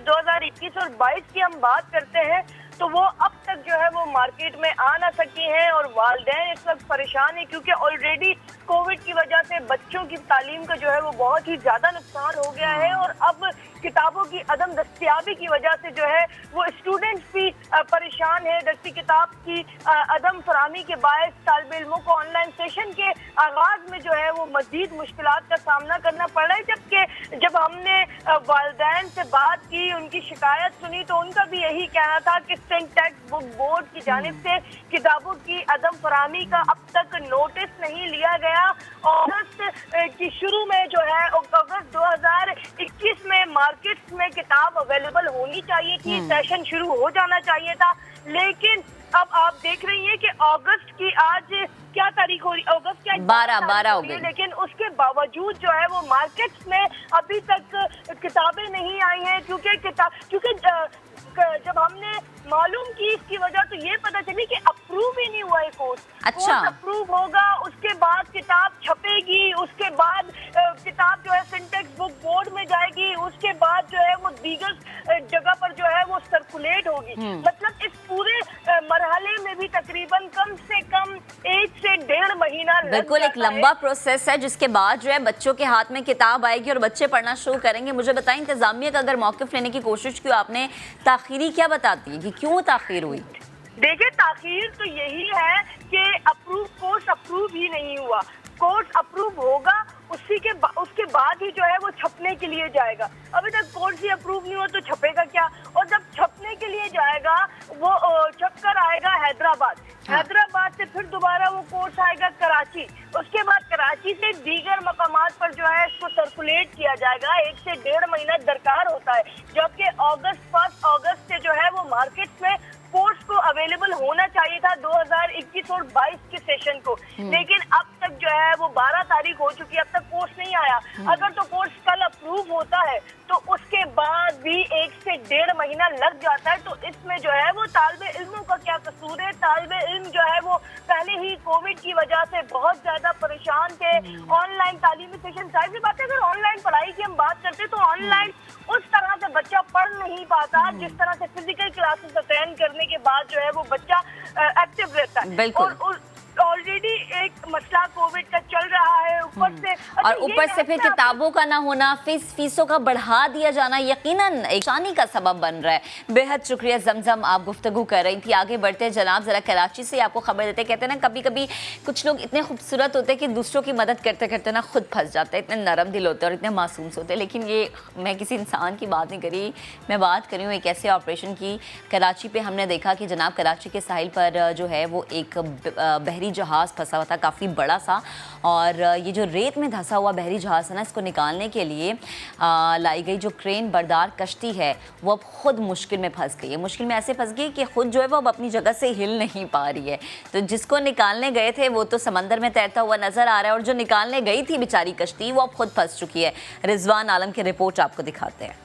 2021 और 22 की हम बात करते हैं तो वो अब तक जो है वो मार्केट में आ ना सकी हैं, और वालिदैन इस वक्त परेशान है क्योंकि ऑलरेडी कोविड की वजह से बच्चों की तालीम का जो है वो बहुत ही ज़्यादा नुकसान हो गया है, और अब किताबों की अदम दस्तियाबी की वजह से जो है वो स्टूडेंट्स भी परेशान है। दरसी किताब की अदम फराहमी के बायस तालिब इल्मों को ऑनलाइन सेशन के आगाज़ में जो है वो मज़ीद मुश्किलात का सामना करना पड़ रहा है। जबकि जब हमने वालिदैन से बात की, उनकी शिकायत सुनी, तो उनका भी यही कहना था कि सेंट टेक्स्ट बुक बोर्ड की जानिब से किताबों की अदम फराहमी का अब तक नोटिस नहीं लिया गया। अगस्त की शुरू में जो है अगस्त 2021 में मार्केट्स में किताब अवेलेबल होनी चाहिए थी, सेशन शुरू हो जाना चाहिए था, लेकिन अब आप देख रही हैं कि अगस्त की आज क्या तारीख हो रही है? अगस्त क्या 12 हो गई, लेकिन उसके बावजूद जो है वो मार्केट्स में अभी तक किताबें नहीं आई हैं, क्योंकि जब हमने मालूम की इसकी वजह तो ये पता चली कि अप्रूव ही नहीं हुआ है कोर्स। अच्छा, अप्रूव होगा, उसके बाद किताब छपेगी, उसके बाद किताब जो है सिंटेक्स बुक बोर्ड में जाएगी, उसके बाद जो है वो दीगर जगह पर जो है वो सर्कुलेट होगी। मतलब इस पूरे मरहले में भी तकरीबन कम से कम 1 से 1.5 महीना बिल्कुल एक लंबा प्रोसेस है, जिसके बाद जो है बच्चों के हाथ में किताब आएगी और बच्चे पढ़ना शुरू करेंगे। मुझे बताएं, इंतजामिया का अगर मौक़िफ़ लेने की कोशिश की आपने, ताख़ीरी क्या बताती है कि क्यों ताख़ीर हुई? देखिए, ताख़ीर तो यही है कि कोर्स अप्रूव ही नहीं हुआ। कोर्स अप्रूव होगा उसके बाद ही जो है वो छपने के लिए जाएगा। अभी तक कोर्स ही अप्रूव नहीं हुआ तो छपेगा क्या? और जब छपने के लिए जाएगा वो छप कर आएगा हैदराबाद से फिर दोबारा वो कोर्स आएगा कराची, उसके बाद कराची से दीगर मकामात पर जो है इसको सर्कुलेट किया जाएगा। 1 से 1.5 महीना दरकार होता है, जबकि 1 अगस्त से जो है वो मार्केट में कोर्स को अवेलेबल होना चाहिए था 2021 और 22 के सेशन को, लेकिन अब तक जो है वो 12 तारीख हो चुकी है, अब तक कोर्स नहीं आया। अगर तो कोर्स कल अप्रूव होता है तो उसके बाद भी 1 से 1.5 महीना लग जाता है। तो इसमें जो है वो तालिबे इल्मों का क्या कसूर है? तालिबे इल्म जो है वो पहले ही कोविड की वजह से बहुत ज्यादा परेशान थे। ऑनलाइन तालीमी सेशन, जाहिर सी बात है अगर ऑनलाइन पढ़ाई की हम बात करते तो ऑनलाइन उस तरह से बच्चा पढ़ नहीं पाता जिस तरह से फिजिकल क्लासेस अटेंड करने के बाद जो है वो बच्चा एक्टिव रहता है। बिल्कुल। और ऑलरेडी एक मसला कोविड का चल रहा है, ऊपर से फिर किताबों का ना होना, फीसों का बढ़ा दिया जाना यकीनन एक परेशानी का सबब बन रहा है। बेहद शुक्रिया जमजम, आप गुफ्तगू कर रही थी। आगे बढ़ते जनाब, ज़रा कराची से आपको खबर देते, कहते हैं ना कभी कभी कुछ लोग इतने खूबसूरत होते हैं कि दूसरों की मदद करते करते ना खुद फंस जाते हैं, इतने नरम दिल होते हैं और इतने मासूम होते हैं। लेकिन ये मैं किसी इंसान की बात नहीं करी, मैं बात करी हूँ एक ऐसे ऑपरेशन की। कराची पे हमने देखा कि जनाब कराची के साहिल पर जो है वो एक बहरी जहाज जहाज़ फंसा हुआ था, काफ़ी बड़ा सा, और ये जो रेत में धंसा हुआ बहरी जहाज़ है ना, इसको निकालने के लिए लाई गई जो क्रेन बरदार कश्ती है वो अब खुद मुश्किल में फंस गई है। मुश्किल में ऐसे फंस गई कि खुद जो है वो अब अपनी जगह से हिल नहीं पा रही है। तो जिसको निकालने गए थे वो तो समंदर में तैरता हुआ नज़र आ रहा है, और जो निकालने गई थी बेचारी कश्ती वो अब खुद फंस चुकी है। रिजवान आलम की रिपोर्ट आपको दिखाते हैं।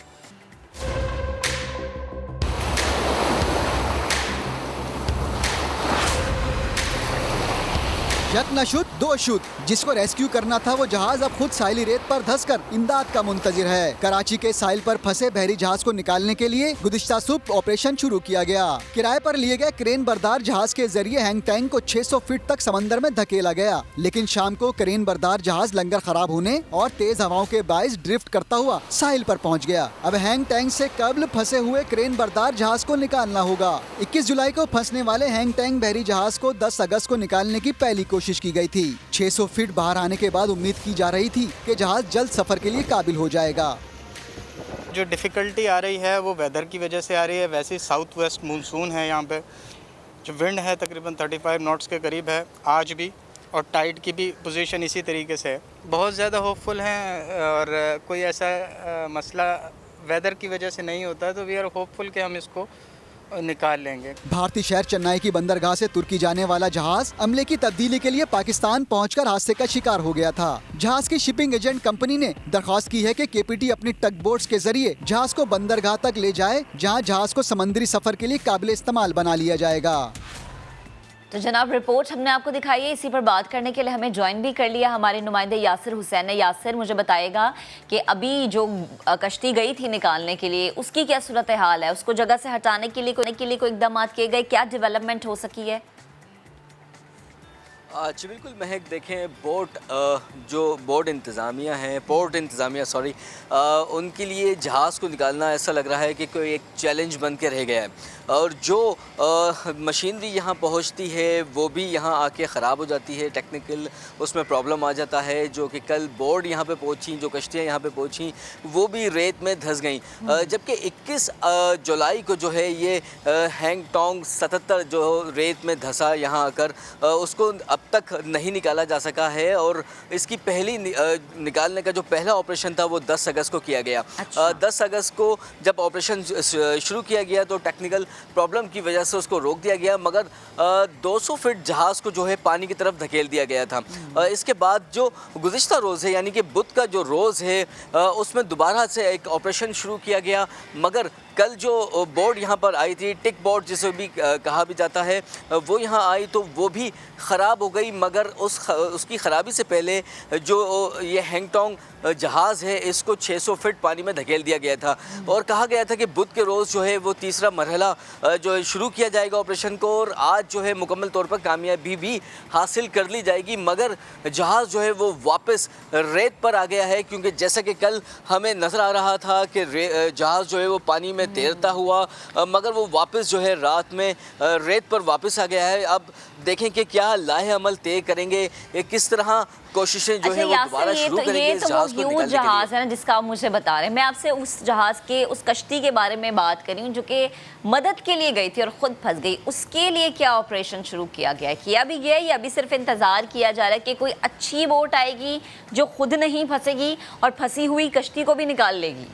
यक न शुद दो शुद, जिसको रेस्क्यू करना था वो जहाज अब खुद साहिली रेत पर धंसकर इमदाद का मुंतजिर है। कराची के साहिल पर फंसे बहरी जहाज को निकालने के लिए गुज़िश्ता सुबह ऑपरेशन शुरू किया गया। किराए पर लिए गए क्रेन बरदार जहाज के जरिए हैंग टैंग को 600 फीट तक समंदर में धकेला गया, लेकिन शाम को क्रेन बरदार जहाज लंगर खराब होने और तेज हवाओं के बायस ड्रिफ्ट करता हुआ साहिल पर पहुँच गया। अब हैंग टैंग से कबल फंसे हुए क्रेन बरदार जहाज को निकालना होगा। 21 जुलाई को फंसने वाले हैंग टैंग बहरी जहाज को 10 अगस्त को निकालने की पहली कोशिश की गई थी। 600 फीट बाहर आने के बाद उम्मीद की जा रही थी कि जहाज जल्द सफर के लिए काबिल हो जाएगा। जो डिफ़िकल्टी आ रही है वो वेदर की वजह से आ रही है। वैसे साउथ वेस्ट मानसून है, यहाँ पे जो विंड है तकरीबन 35 नॉट्स के करीब है आज भी, और टाइड की भी पोजीशन इसी तरीके से है। बहुत ज़्यादा होपफुल हैं, और कोई ऐसा मसला वेदर की वजह से नहीं होता, तो वी आर होपफुल कि हम इसको निकाल लेंगे। भारतीय शहर चेन्नई की बंदरगाह से तुर्की जाने वाला जहाज अमले की तब्दीली के लिए पाकिस्तान पहुंचकर हादसे का शिकार हो गया था। जहाज की शिपिंग एजेंट कंपनी ने दरख्वास्त की है कि केपीटी अपनी टग बोट्स के जरिए जहाज को बंदरगाह तक ले जाए, जहां जहाज को समुद्री सफर के लिए काबिल इस्तेमाल बना लिया जाएगा। तो जनाब, रिपोर्ट हमने आपको दिखाई है। इसी पर बात करने के लिए हमें ज्वाइन भी कर लिया हमारे नुमाइंदे यासिर हुसैन ने। यासिर, मुझे बताएगा कि अभी जो कश्ती गई थी निकालने के लिए उसकी क्या सूरत हाल है, उसको जगह से हटाने के लिए कोई इकदाम किए गए, क्या डेवलपमेंट हो सकी है? जी बिल्कुल महक, देखें जो बोर्ड इंतज़ामिया है, पोर्ट इंतज़ामिया सॉरी, उनके लिए जहाज़ को निकालना ऐसा लग रहा है कि कोई एक चैलेंज बन के रह गया है, और जो मशीनरी यहाँ पहुँचती है वो भी यहाँ आके ख़राब हो जाती है, टेक्निकल उसमें प्रॉब्लम आ जाता है। जो कि कल बोर्ड यहाँ पे पहुँची, जो कश्तियाँ यहाँ पे पहुँची वो भी रेत में धंस गई, जबकि 21 जुलाई को जो है ये हैंग टोंग 77 जो रेत में धंसा यहाँ आकर, उसको अब तक नहीं निकाला जा सका है, और इसकी पहली निकालने का जो पहला ऑपरेशन था वो 10 अगस्त को किया गया। 10 अगस्त को जब ऑपरेशन शुरू किया गया तो टेक्निकल प्रॉब्लम की वजह से उसको रोक दिया गया, मगर 200 फीट जहाज़ को जो है पानी की तरफ धकेल दिया गया था। इसके बाद जो गुज़िश्ता रोज़ है, यानी कि बुध का जो रोज़ है, उसमें दोबारा से एक ऑपरेशन शुरू किया गया, मगर कल जो बोर्ड यहाँ पर आई थी, टिक बोर्ड जिसे भी कहा भी जाता है, वो यहाँ आई तो वो भी ख़राब हो गई, मगर उसकी ख़राबी से पहले जो ये हैंग टोंग जहाज़ है इसको 600 फीट पानी में धकेल दिया गया था, और कहा गया था कि बुध के रोज़ जो है वो तीसरा मरहला जो है शुरू किया जाएगा ऑपरेशन को, और आज जो है मुकम्मल तौर पर कामयाबी भी हासिल कर ली जाएगी। मगर जहाज़ जो है वो वापस रेत पर आ गया है, क्योंकि जैसा कि कल हमें नज़र आ रहा था कि जहाज़ जो है वो पानी में तैरता हुआ, मगर वो वापस जो है रात में रेत पर वापस आ गया है। अब देखें कि क्या लाहे अमल तय करेंगे, किस तरह कोशिशें जो है वो दोबारा शुरू करेंगे इस जहाज़ को निकालने के लिए। जहाज़ है ना जिसका आप मुझे बता रहे हैं, मैं आपसे उस जहाज़ के, उस कश्ती के बारे में बात कर रही हूँ जो कि मदद के लिए गई थी और ख़ुद फंस गई। उसके लिए क्या ऑपरेशन शुरू किया गया है, किया भी गया या अभी सिर्फ इंतज़ार किया जा रहा है कि कोई अच्छी बोट आएगी जो खुद नहीं फंसेगी और फंसी हुई कश्ती को भी निकाल लेगी?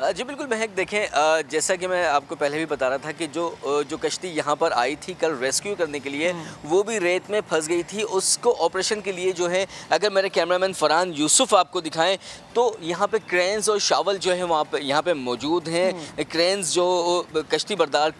जी बिल्कुल महक, देखें जैसा कि मैं आपको पहले भी बता रहा था कि जो कश्ती यहाँ पर आई थी कल रेस्क्यू करने के लिए, वो भी रेत में फंस गई थी। उसको ऑपरेशन के लिए जो है, अगर मेरे कैमरामैन फरहान यूसुफ आपको दिखाएं तो यहाँ पे क्रेन्स और शावल जो है वहाँ पे यहाँ पे मौजूद हैं। क्रेन्स जो कश्ती बरदार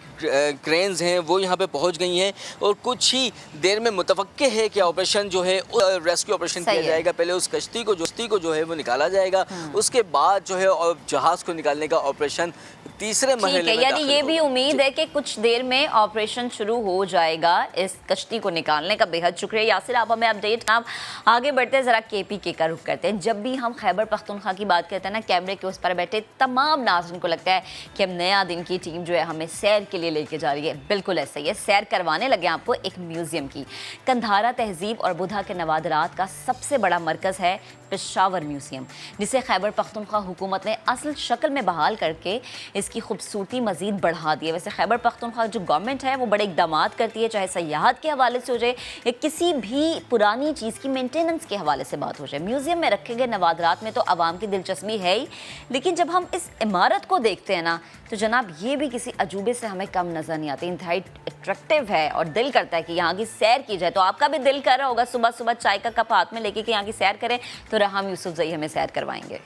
क्रेन्स हैं वो यहाँ पे पहुँच गई हैं, और कुछ ही देर में मुतवक्के है कि ऑपरेशन जो है रेस्क्यू ऑपरेशन किया जाएगा। पहले उस कश्ती को जो है वो निकाला जाएगा, उसके बाद जो है जहाज़ को निकालने का ऑपरेशन तीसरे मरहले में। यानी ये भी उम्मीद है कि कुछ देर में ऑपरेशन शुरू हो जाएगा इस कश्ती को निकालने का। बेहद शुक्रिया यासिर, आप हमें अपडेट। आप आगे बढ़ते हैं, ज़रा KPK का रुख करते हैं। जब भी हम खैबर पख्तूनख्वा की बात करते हैं ना, कैमरे के उस पर बैठे तमाम नाज़रीन को लगता है कि अब नया दिन की टीम जो है हमें सैर के लिए लेके जा रही है। बिल्कुल ऐसा ही है, सैर करवाने लगे आपको एक म्यूज़ियम की। कंधारा तहजीब और बुधा के नवादरात का सबसे बड़ा मरकज़ है पेशावर म्यूज़ियम, जिसे खैबर पख्तूनख्वा हुकूमत ने असल शक्ल में में बहाल करके इसकी खूबसूरती मज़ीद बढ़ा दी है। वैसे खैबर पख्तूनख्वा जो गवर्नमेंट है वो बड़े इक़दामात करती है, चाहे सयाहत के हवाले से हो जाए या किसी भी पुरानी चीज़ की मेंटेनेंस के हवाले से बात हो जाए। म्यूज़ियम में रखे गए नवादरात में तो आवाम की दिलचस्पी है ही, लेकिन जब हम इस इमारत को देखते हैं ना तो जनाब ये भी किसी अजूबे से हमें कम नज़र नहीं आती। इंतहाई अट्रैक्टिव है और दिल करता है कि यहाँ की सैर की जाए। तो आपका भी दिल कर रहा होगा सुबह सुबह चाय का कप हाथ में लेके कि यहाँ की सैर करें, तो रहम यूसुफजई हमें सैर करवाएंगे।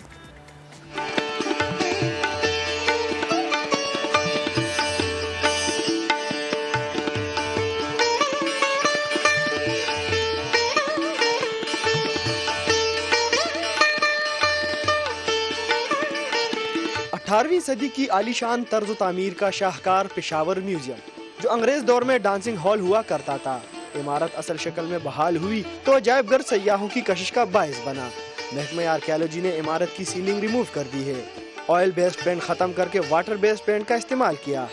अठारहवीं सदी की आलीशान तर्ज तामीर का शाहकार पेशावर म्यूजियम, जो अंग्रेज दौर में डांसिंग हॉल हुआ करता था, इमारत असल शक्ल में बहाल हुई तो अजायबघर सयाहों की कशिश का बायस बना। महकमा आर्कियोलॉजी ने इमारत की सीलिंग रिमूव कर दी है, ऑयल बेस्ड पेंट खत्म करके वाटर बेस्ड पेंट का इस्तेमाल किया।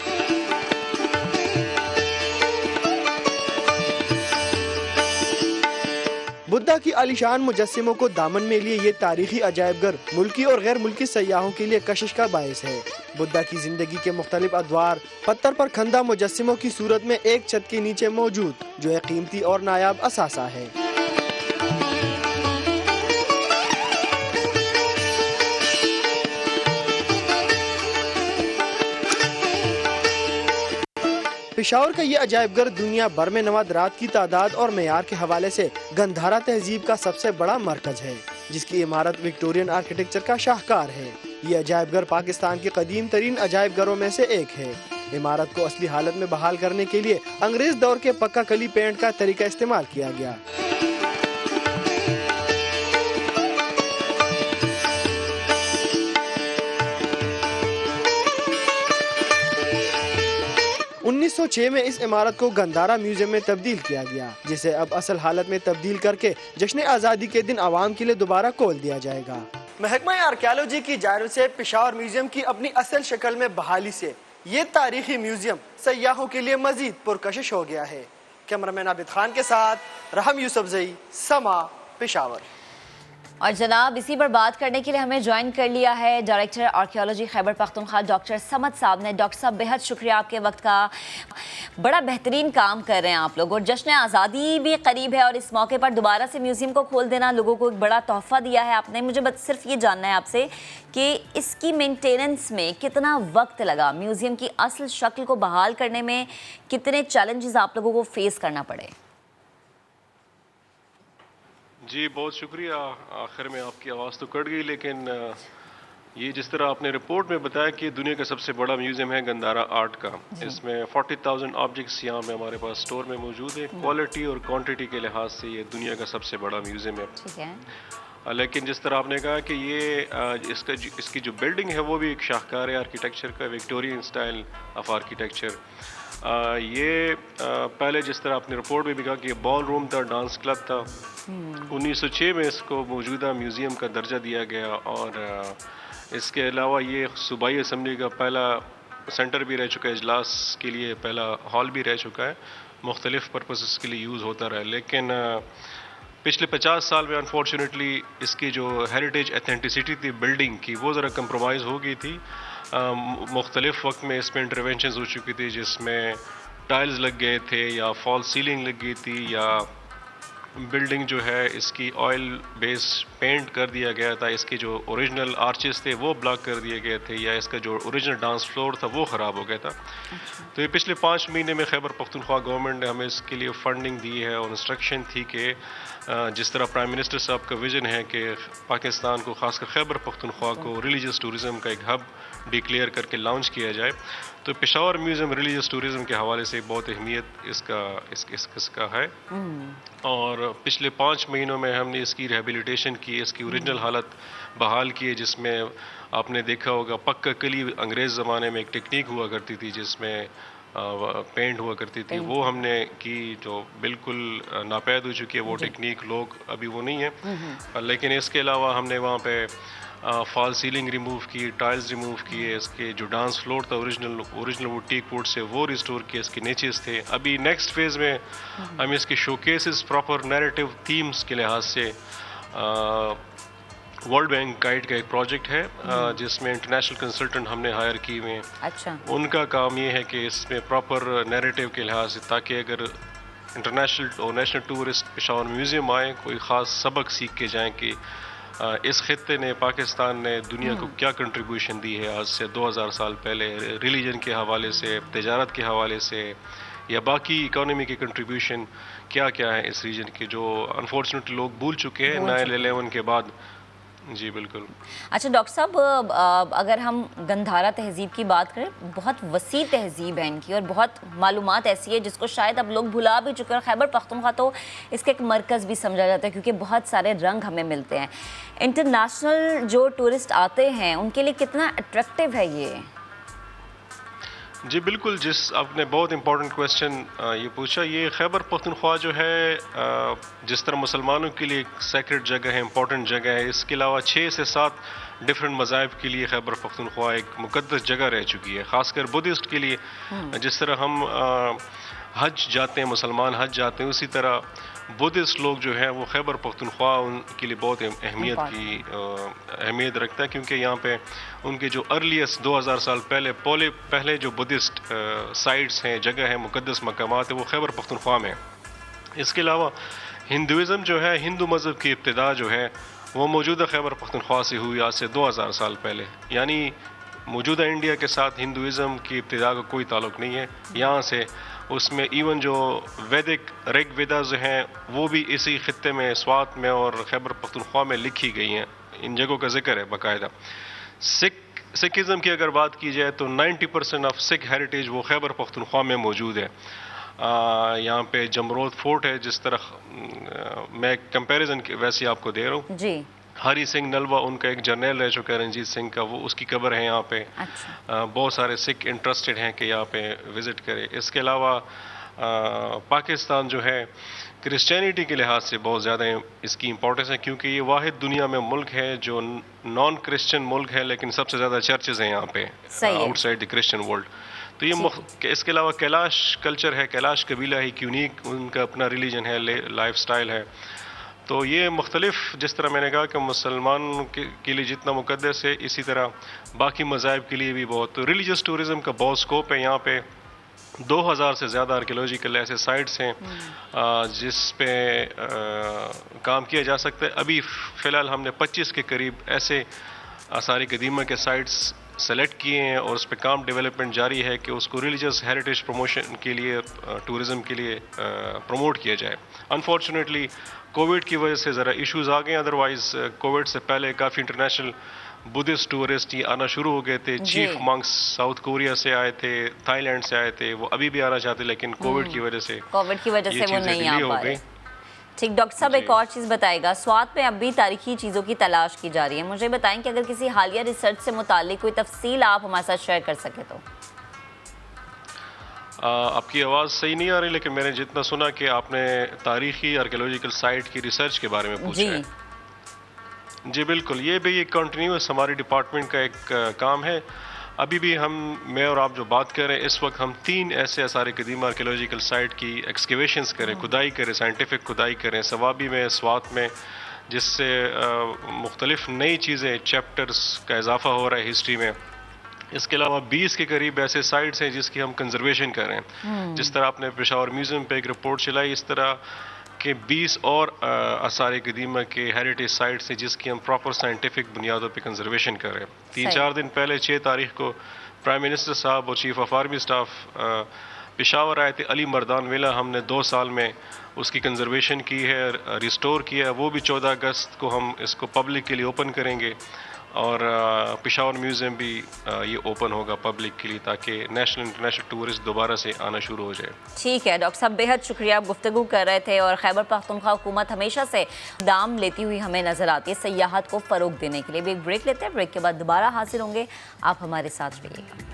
बुद्धा की आलीशान मुजस्सिमों को दामन में लिए ये तारीखी अजायबघर मुल्की और गैर मुल्की सयाहों के लिए कशिश का बायस है। बुद्धा की जिंदगी के मुख्तलिफ अद्वार पत्थर पर खंदा मुजस्सिमों की सूरत में एक छत के नीचे मौजूद, जो एक कीमती और नायाब असासा है। पेशावर का ये अजायबघर दुनिया भर में नवादरात की तादाद और मेयार के हवाले से गंधारा तहजीब का सबसे बड़ा मरकज है, जिसकी इमारत विक्टोरियन आर्किटेक्चर का शाहकार है। ये अजायबघर पाकिस्तान के कदीम तरीन अजायबघरों में से एक है। इमारत को असली हालत में बहाल करने के लिए अंग्रेज दौर के पक्का कली पेंट का तरीका इस्तेमाल किया गया। उन्नीस 1906 में इस इमारत को गंधारा म्यूजियम में तब्दील किया गया, जिसे अब असल हालत में तब्दील करके जश्न आज़ादी के दिन आवाम के लिए दोबारा खोल दिया जाएगा। महकमा आर्कियोलॉजी की जानिब से पेशावर म्यूजियम की अपनी असल शक्ल में बहाली से ये तारीखी म्यूजियम सयाहों के लिए मजीद पुरकशिश हो गया है। कैमरामैन आबिद खान के साथ रहम यूसुफजई, समा, पेशावर। और जनाब इसी पर बात करने के लिए हमें ज्वाइन कर लिया है director archaeology Khyber Pakhtunkhwa doctor Samad साहब ने। डॉक्टर साहब बेहद शुक्रिया आपके वक्त का, बड़ा बेहतरीन काम कर रहे हैं आप लोग, और जश्न आज़ादी भी करीब है और इस मौके पर दोबारा से म्यूज़ियम को खोल देना लोगों को एक बड़ा तोहफ़ा दिया है आपने। मुझे बस सिर्फ ये जानना है आपसे कि इसकी मेंटेनेंस में कितना वक्त लगा, म्यूज़ियम की असल शक्ल को बहाल करने में कितने चैलेंजेस आप लोगों को फेस करना पड़े? जी बहुत शुक्रिया। आखिर में आपकी आवाज़ तो कट गई, लेकिन ये जिस तरह आपने रिपोर्ट में बताया कि दुनिया का सबसे बड़ा म्यूज़ियम है गंधारा आर्ट का, इसमें 40,000 ऑब्जेक्ट्स यहाँ में हमारे पास स्टोर में मौजूद है। क्वालिटी और क्वांटिटी के लिहाज से ये दुनिया का सबसे बड़ा म्यूज़ियम है। ठीक है। लेकिन जिस तरह आपने कहा कि ये इसकी जो बिल्डिंग है वो भी एक शाहकार है आर्किटेक्चर का, विक्टोरियन स्टाइल ऑफ आर्किटेक्चर। ये पहले जिस तरह आपने रिपोर्ट में भी कहा कि बॉल रूम था, डांस क्लब था। 1906 में इसको मौजूदा म्यूज़ियम का दर्जा दिया गया, और इसके अलावा ये सूबाई असम्बली का पहला सेंटर भी रह चुका है, इजलास के लिए पहला हॉल भी रह चुका है, मुख्तलिफ पर्पसेस के लिए यूज़ होता रहा। लेकिन पिछले 50 साल में अनफॉर्चुनेटली इसकी जो हेरिटेज एथेंटिसिटी थी बिल्डिंग की, वो ज़रा कंप्रोमाइज़ हो गई थी। मुख्तलिफ वक्त में इसमें इंटरवेंशंस हो चुकी थी, जिसमें टाइल्स लग गए थे या फॉल्स सीलिंग लग गई थी, या बिल्डिंग जो है इसकी ऑयल बेस पेंट कर दिया गया था, इसके जो ओरिजिनल आर्चेस थे वो ब्लॉक कर दिए गए थे, या इसका जो ओरिजिनल डांस फ्लोर था वो ख़राब हो गया था। तो ये पिछले 5 महीने में खैबर पख्तूनख्वा गवर्नमेंट ने हमें इसके लिए फंडिंग दी है, और इंस्ट्रक्शन थी कि जिस तरह प्राइम मिनिस्टर साहब का विज़न है कि पाकिस्तान को, ख़ासकर खैबर पख्तूनख्वा को रिलीजियस टूरिज़म का एक हब डिक्लेयर करके लॉन्च किया जाए, तो पेशावर म्यूज़ियम रिलीजियस टूरिज़म के हवाले से बहुत अहमियत इसका है। और पिछले 5 महीनों में हमने इसकी रिहेबिलिटेशन की, इसकी ओरिजिनल हालत बहाल की है, जिसमें आपने देखा होगा पक्का कली अंग्रेज़ ज़माने में एक टेक्निक हुआ करती थी जिसमें पेंट हुआ करती थी, वो हमने की, जो बिल्कुल नापैद हो चुकी है वो टेक्निक, लोग अभी वो नहीं है। लेकिन इसके अलावा हमने वहाँ पे फॉल सीलिंग रिमूव की, टाइल्स रिमूव किए, इसके जो डांस फ्लोर था ओरिजिनल वो टीक वुड से वो रिस्टोर किए, इसके नीचेस थे। अभी नेक्स्ट फेज़ में हम इसके शोकेसेस प्रॉपर नैरेटिव थीम्स के लिहाज से वर्ल्ड बैंक गाइड का एक प्रोजेक्ट है जिसमें इंटरनेशनल कंसल्टेंट हमने हायर किए हुए हैं। अच्छा। उनका काम ये है कि इसमें प्रॉपर नैरेटिव के लिहाज से, ताकि अगर इंटरनेशनल और नेशनल टूरिस्ट पेशावर म्यूज़ियम आए, कोई ख़ास सबक सीख के जाएं कि इस खत्ते ने, पाकिस्तान ने दुनिया को क्या कंट्रीब्यूशन दी है आज से 2000 साल पहले, रिलीजन के हवाले से, तिजारत के हवाले से, या बाकी इकोनॉमी के कंट्रीब्यूशन क्या क्या है इस रीजन के, जो अनफॉर्चुनेटली लोग भूल चुके हैं 9/11 के बाद। जी बिल्कुल। अच्छा डॉक्टर साहब, अगर हम गंधारा तहज़ीब की बात करें, बहुत वसी तहज़ीब है इनकी और बहुत मालूमात ऐसी है जिसको शायद अब लोग भुला भी चुके हैं। खैबर पख्तूनख्वा तो इसका एक मरकज़ भी समझा जाता है क्योंकि बहुत सारे रंग हमें मिलते हैं। इंटरनेशनल जो टूरिस्ट आते हैं उनके लिए कितना अट्रैक्टिव है ये? जी बिल्कुल, जिस आपने बहुत इंपॉर्टेंट क्वेश्चन ये पूछा। ये खैबर पख्तूनख्वा जो है जिस तरह मुसलमानों के लिए एक सेक्रेट जगह है, इंपॉर्टेंट जगह है, इसके अलावा 6 से 7 डिफरेंट मज़ाहिब के लिए खैबर पख्तूनख्वा एक मुक़द्दस जगह रह चुकी है। ख़ासकर बुद्धिस्ट के लिए, जिस तरह हम हज जाते हैं, मुसलमान हज जाते हैं, उसी तरह बुद्धिस्ट लोग जो हैं वो खैबर पख्तूनख्वा उनके लिए बहुत अहमियत रखता है, क्योंकि यहाँ पे उनके जो अर्लीस्ट 2000 साल पहले जो बुद्धिस्ट साइट्स हैं, जगह है, मुक़द्दस मकामात है, वो खैबर पख्तूनख्वा में। इसके अलावा हिंदुज़म जो है, हिंदू मज़हब की इब्तिदा जो है वो मौजूदा खैबर पख्तूनख्वा से हुई आज से 2000 साल पहले। यानी मौजूदा इंडिया के साथ हिंदुज़म की इब्तिदा का कोई ताल्लुक़ नहीं है यहाँ से। उसमें इवन जो वैदिक ऋग वेदा जो हैं वो भी इसी खत्ते में, स्वात में और खैबर पख्तूनख्वा में लिखी गई हैं। इन जगहों का जिक्र है बाकायदा। सिखिज़म की अगर बात की जाए तो 90% ऑफ सिख हेरिटेज वो खैबर पख्तूनख्वा में मौजूद है। यहाँ पे जमरोद फोर्ट है, जिस तरह मैं कंपैरिजन वैसे आपको दे रहा हूँ जी। हरी सिंह नलवा उनका एक जर्नल रह चुका है, रंजीत सिंह का, वो उसकी कब्र है यहाँ पे। अच्छा। बहुत सारे सिख इंटरेस्टेड हैं कि यहाँ पे विज़िट करें। इसके अलावा पाकिस्तान जो है क्रिश्चियनिटी के लिहाज से बहुत ज़्यादा इसकी इम्पोर्टेंस है, क्योंकि ये वाहिद दुनिया में मुल्क है जो नॉन क्रिश्चियन मुल्क है, लेकिन सबसे ज़्यादा चर्चेज़ हैं यहाँ पे आउटसाइड द क्रिश्चियन वर्ल्ड। तो ये इसके अलावा कैलाश कल्चर है, कैलाश कबीला एक यूनिक उनका अपना रिलीजन है, लाइफ स्टाइल है। तो ये मुख्तलिफ, जिस तरह मैंने कहा कि मुसलमान के लिए जितना मुक़द्दस है, इसी तरह बाकी मज़ाहिब के लिए भी बहुत रिलीजियस टूरिज़म का बहुत स्कोप है। यहाँ पे 2000 से ज़्यादा आर्कियोलॉजिकल ऐसे साइट्स हैं जिस पे काम किया जा सकता है। अभी फ़िलहाल हमने 25 के करीब ऐसे आसार कदीमा के साइट्स सेलेक्ट किए हैं और उस पर काम डेवलपमेंट जारी है कि उसको रिलीजियस हेरिटेज प्रमोशन के लिए, टूरिज़म के लिए प्रमोट किया जाए। अनफॉर्चुनेटली कोविड की वजह से ज़रा इश्यूज़ आ गए, अदरवाइज़ कोविड से पहले काफ़ी इंटरनेशनल बुद्धिस्ट टूरिस्ट ये आना शुरू हो गए थे। चीफ मंक्स साउथ कोरिया से आए थे, थाईलैंड से आए थे, वो अभी भी आना चाहते, लेकिन कोविड की वजह से वो नहीं आ पा रहे। ठीक, डॉक्टर साहब एक और चीज़ बताएगा, स्वात में अब भी तारीखी चीज़ों की तलाश की जा रही है। मुझे बताएं कि अगर किसी हालिया रिसर्च से मुताल्लिक कोई तफसील आप हमारे साथ शेयर कर सके तो। आपकी आवाज़ सही नहीं आ रही, लेकिन मैंने जितना सुना कि आपने तारीखी आर्कियोलॉजिकल साइट की रिसर्च के बारे में पूछा है। जी बिल्कुल, ये भी एक कंटिन्यूस हमारे डिपार्टमेंट का एक काम है। अभी भी मैं और आप जो बात कर रहे हैं, इस वक्त हम 3 ऐसे आसार कदीमा आर्कियोलॉजिकल साइट की एक्सकेवेशंस करें, खुदाई करें, साइंटिफिक खुदाई करें, सवाबी में, स्वात में, जिससे मुख्तलिफ नई चीज़ें, चैप्टर्स का इजाफा हो रहा है हिस्ट्री में। इसके अलावा 20 के करीब ऐसे साइट्स हैं जिसकी हम कंजर्वेशन कर रहे हैं। जिस तरह आपने पेशावर म्यूज़ियम पे एक रिपोर्ट चलाई, इस तरह के 20 और आसार कदीमा के हेरिटेज साइट्स हैं जिसकी हम प्रॉपर साइंटिफिक बुनियादों पे कंजर्वेशन कर रहे हैं। 3-4 दिन पहले 6 तारीख को प्राइम मिनिस्टर साहब और chief of army staff Peshawar आए थे। अली मर्दान विला हमने 2 साल में उसकी कंजर्वेशन की है, रिस्टोर किया है। वो भी 14 अगस्त को हम इसको पब्लिक के लिए ओपन करेंगे और पेशावर म्यूज़ियम भी ये ओपन होगा पब्लिक के लिए, ताकि नेशनल इंटरनेशनल टूरिस्ट दोबारा से आना शुरू हो जाए। ठीक है डॉक्टर साहब, बेहद शुक्रिया, आप गुफ्तगू कर रहे थे। और खैबर पख्तूनख्वा हुकूमत हमेशा से दाम लेती हुई हमें नजर आती है सयाहत को फ़रोग देने के लिए। भी एक ब्रेक लेते हैं, ब्रेक के बाद दोबारा हाजिर होंगे, आप हमारे साथ रहिएगा।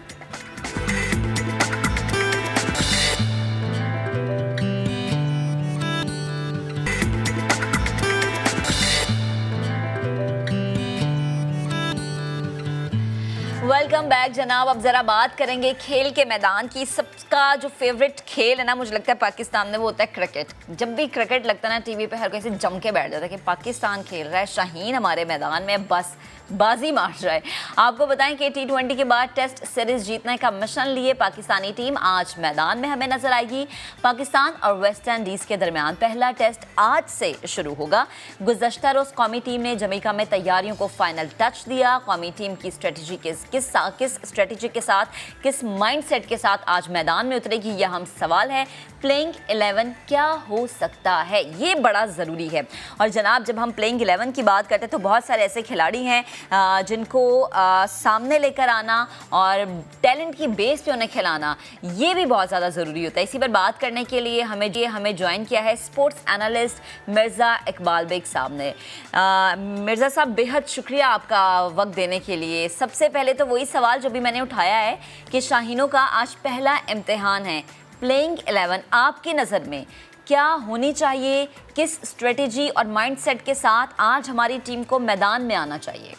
वेलकम बैक जनाब, अब जरा बात करेंगे खेल के मैदान की। सबका जो फेवरेट खेल है ना, मुझे लगता है पाकिस्तान में, वो होता है क्रिकेट। जब भी क्रिकेट लगता है ना टीवी पे, हर कोई से जम के बैठ जाता है कि पाकिस्तान खेल रहा है, शाहीन हमारे मैदान में बस बाजी मार जाए। आपको बताएं कि T20 के बाद टेस्ट सीरीज जीतने का मिशन लिए पाकिस्तानी टीम आज मैदान में हमें नजर आएगी। पाकिस्तान और वेस्ट इंडीज के दरमियान पहला टेस्ट आज से शुरू होगा। गुज़श्ता रोज कौमी टीम ने जमैका में तैयारियों को फाइनल टच दिया। कौमी टीम की स्ट्रेटजी किस स्ट्रेटजी के साथ, किस माइंडसेट के साथ आज मैदान में उतरेगी, यह हम सवाल है। प्लेइंग 11 क्या हो सकता है, ये बड़ा ज़रूरी है। और जनाब, जब हम प्लेइंग 11 की बात करते हैं तो बहुत सारे ऐसे खिलाड़ी हैं जिनको सामने लेकर आना और टैलेंट की बेस पे उन्हें खिलाना, ये भी बहुत ज़्यादा ज़रूरी होता है। इसी पर बात करने के लिए हमें ज्वाइन किया है स्पोर्ट्स एनालिस्ट मिर्ज़ा इकबाल बेग साहब ने। मिर्ज़ा साहब, बेहद शुक्रिया आपका वक्त देने के लिए। सबसे पहले तो वही सवाल जो भी मैंने उठाया है कि शाहीनों का आज पहला इम्तिहान है। प्लेइंग 11 आपकी नज़र में क्या होनी चाहिए, किस स्ट्रेटजी और माइंडसेट के साथ आज हमारी टीम को मैदान में आना चाहिए?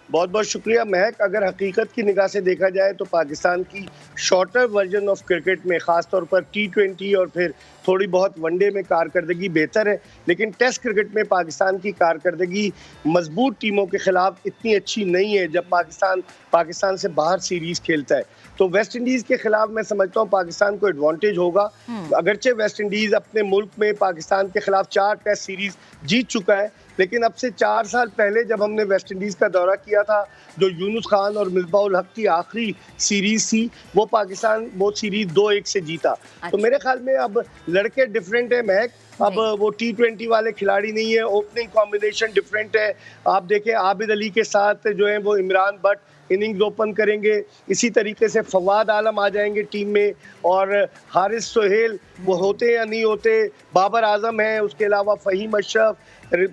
बहुत बहुत शुक्रिया महक। अगर हकीकत की निगाह से देखा जाए तो पाकिस्तान की शॉर्टर वर्जन ऑफ क्रिकेट में ख़ास तौर पर T20 और फिर थोड़ी बहुत वनडे में कारकर्दगी बेहतर है, लेकिन टेस्ट क्रिकेट में पाकिस्तान की कारकर्दगी मजबूत टीमों के खिलाफ इतनी अच्छी नहीं है। जब पाकिस्तान से बाहर सीरीज़ खेलता है तो वेस्ट इंडीज़ के खिलाफ मैं समझता हूँ पाकिस्तान को एडवांटेज होगा। अगरचे वेस्ट इंडीज़ अपने मुल्क में पाकिस्तान के खिलाफ 4 टेस्ट सीरीज़ जीत चुका है, लेकिन अब से 4 साल पहले जब हमने वेस्ट इंडीज़ का दौरा किया था, जो यूनुस खान और मिसबाउल हक की आखिरी सीरीज़ थी, वो पाकिस्तान वो सीरीज़ 2-1 से जीता। तो मेरे ख्याल में अब लड़के डिफरेंट है महक, अब वो T20 वाले खिलाड़ी नहीं है, ओपनिंग कॉम्बिनेशन डिफरेंट है। आप देखें आबिद अली के साथ जो है वो इमरान भट्ट इनिंग्स ओपन करेंगे, इसी तरीके से फवाद आलम आ जाएंगे टीम में, और हारिस सोहेल वो होते या नहीं होते, बाबर आजम है, उसके अलावा फ़हीम अशरफ,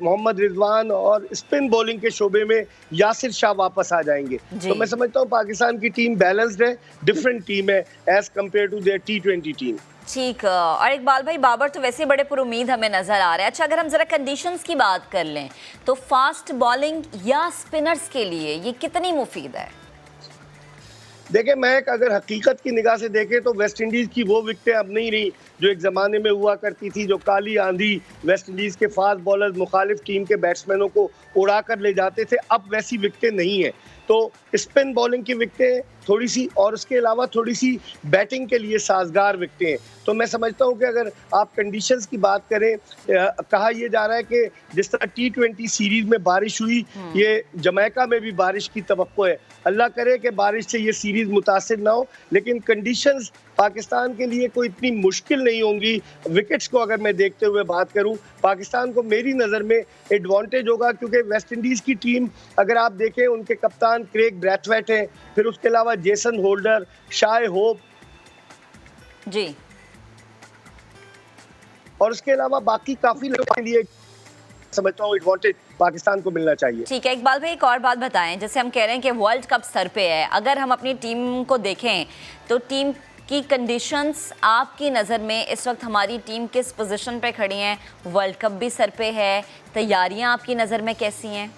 मोहम्मद रिजवान, और स्पिन बॉलिंग के शोबे में यासिर शाह वापस आ जाएंगे। तो मैं समझता हूँ पाकिस्तान की टीम बैलेंस्ड है, डिफरेंट टीम है as compare to their T20 team. ठीक। और इकबाल भाई, बाबर तो वैसे बड़े पुरुमीद हमें नज़र आ रहे हैं। अच्छा, अगर हम ज़रा कंडीशंस की बात कर लें तो फास्ट बॉलिंग या स्पिनर्स के लिए ये कितनी मुफीद है? देखिए महक, अगर हकीकत की निगाह से देखें तो वेस्ट इंडीज़ की वो विकटें अब नहीं रही जो एक ज़माने में हुआ करती थी, जो काली आंधी वेस्ट इंडीज़ के फास्ट बॉलर्स मुखालिफ टीम के बैट्समैनों को उड़ा कर ले जाते थे, अब वैसी विकटें नहीं है। तो स्पिन बॉलिंग की विकटें थोड़ी सी, और उसके अलावा थोड़ी सी बैटिंग के लिए साजगार विकटें हैं। तो मैं समझता हूँ कि अगर आप कंडीशंस की बात करें, कहा यह जा रहा है कि जिस तरह T20 सीरीज में बारिश हुई, ये जमैका में भी बारिश की तवक्को है। अल्लाह करे कि बारिश से ये सीरीज मुतासिर ना हो, लेकिन कंडीशंस पाकिस्तान के लिए कोई इतनी मुश्किल नहीं होंगी। विकेट्स को अगर मैं देखते हुए बात करूं, पाकिस्तान को मेरी नज़र में एडवांटेज होगा, क्योंकि वेस्ट इंडीज़ की टीम अगर आप देखें, उनके कप्तान क्रेग ब्रैथवेट हैं, फिर उसके अलावा जेसन होल्डर, शाय होप जी, और उसके अलावा बाकी काफ़ी लोगों के लिए समझता हूँ एडवांटेज पाकिस्तान को मिलना चाहिए। ठीक है इकबाल भाई, एक और बात बताएं, जैसे हम कह रहे हैं कि वर्ल्ड कप सर पे है, अगर हम अपनी टीम को देखें तो टीम की कंडीशंस आपकी नज़र में इस वक्त हमारी टीम किस पोजीशन पे खड़ी हैं? वर्ल्ड कप भी सर पे है, तैयारियां आपकी नज़र में कैसी हैं?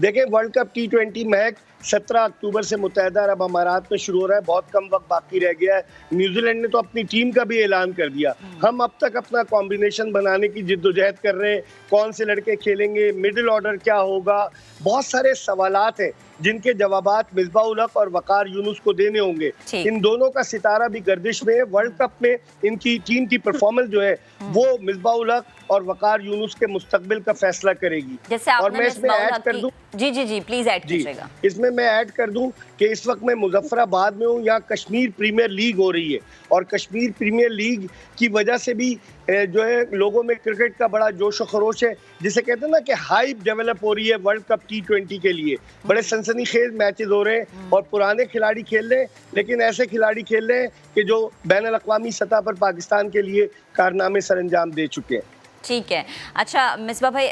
देखिए, वर्ल्ड कप T20 महक 17 अक्टूबर से मुत्तहदा अरब अमारात में शुरू हो रहा है, बहुत कम वक्त बाकी रह गया है। न्यूजीलैंड ने तो अपनी टीम का भी ऐलान कर दिया। हम अब तक अपना कॉम्बिनेशन बनाने की जिद्दोजहद कर रहे हैं, कौन से लड़के खेलेंगे, मिडिल ऑर्डर क्या होगा, बहुत सारे सवालात हैं जिनके जवाबात मिसबाह-उल हक और वकार यूनुस को देने होंगे। इन दोनों का सितारा भी गर्दिश में है। वर्ल्ड कप में इनकी टीम की परफॉर्मेंस जो है वो मिसबाह-उल हक और वकार यूनुस के मुस्तकबिल का फैसला करेगी। और मैं इसमें ऐड कर दूं, जी प्लीज ऐड कीजिएगा। इसमें मैं ऐड कर दूं कि इस वक्त मैं मुजफ्फराबाद में हूं, यहाँ कश्मीर प्रीमियर लीग हो रही है, और कश्मीर प्रीमियर लीग की वजह से भी जो है लोगों में क्रिकेट का बड़ा जोश व खरोश है, जिसे कहते हैं ना कि हाइप डेवलप हो रही है वर्ल्ड कप T20 के लिए। बड़े सनसनीखेज मैचेस हो रहे हैं और पुराने खिलाड़ी खेल रहे हैं, लेकिन ऐसे खिलाड़ी खेल रहे हैं कि जो बैनुल अक़वामी सतह पर पाकिस्तान के लिए कारनामे सरअंजाम दे चुके हैं। ठीक है। अच्छा मिसबाह भाई,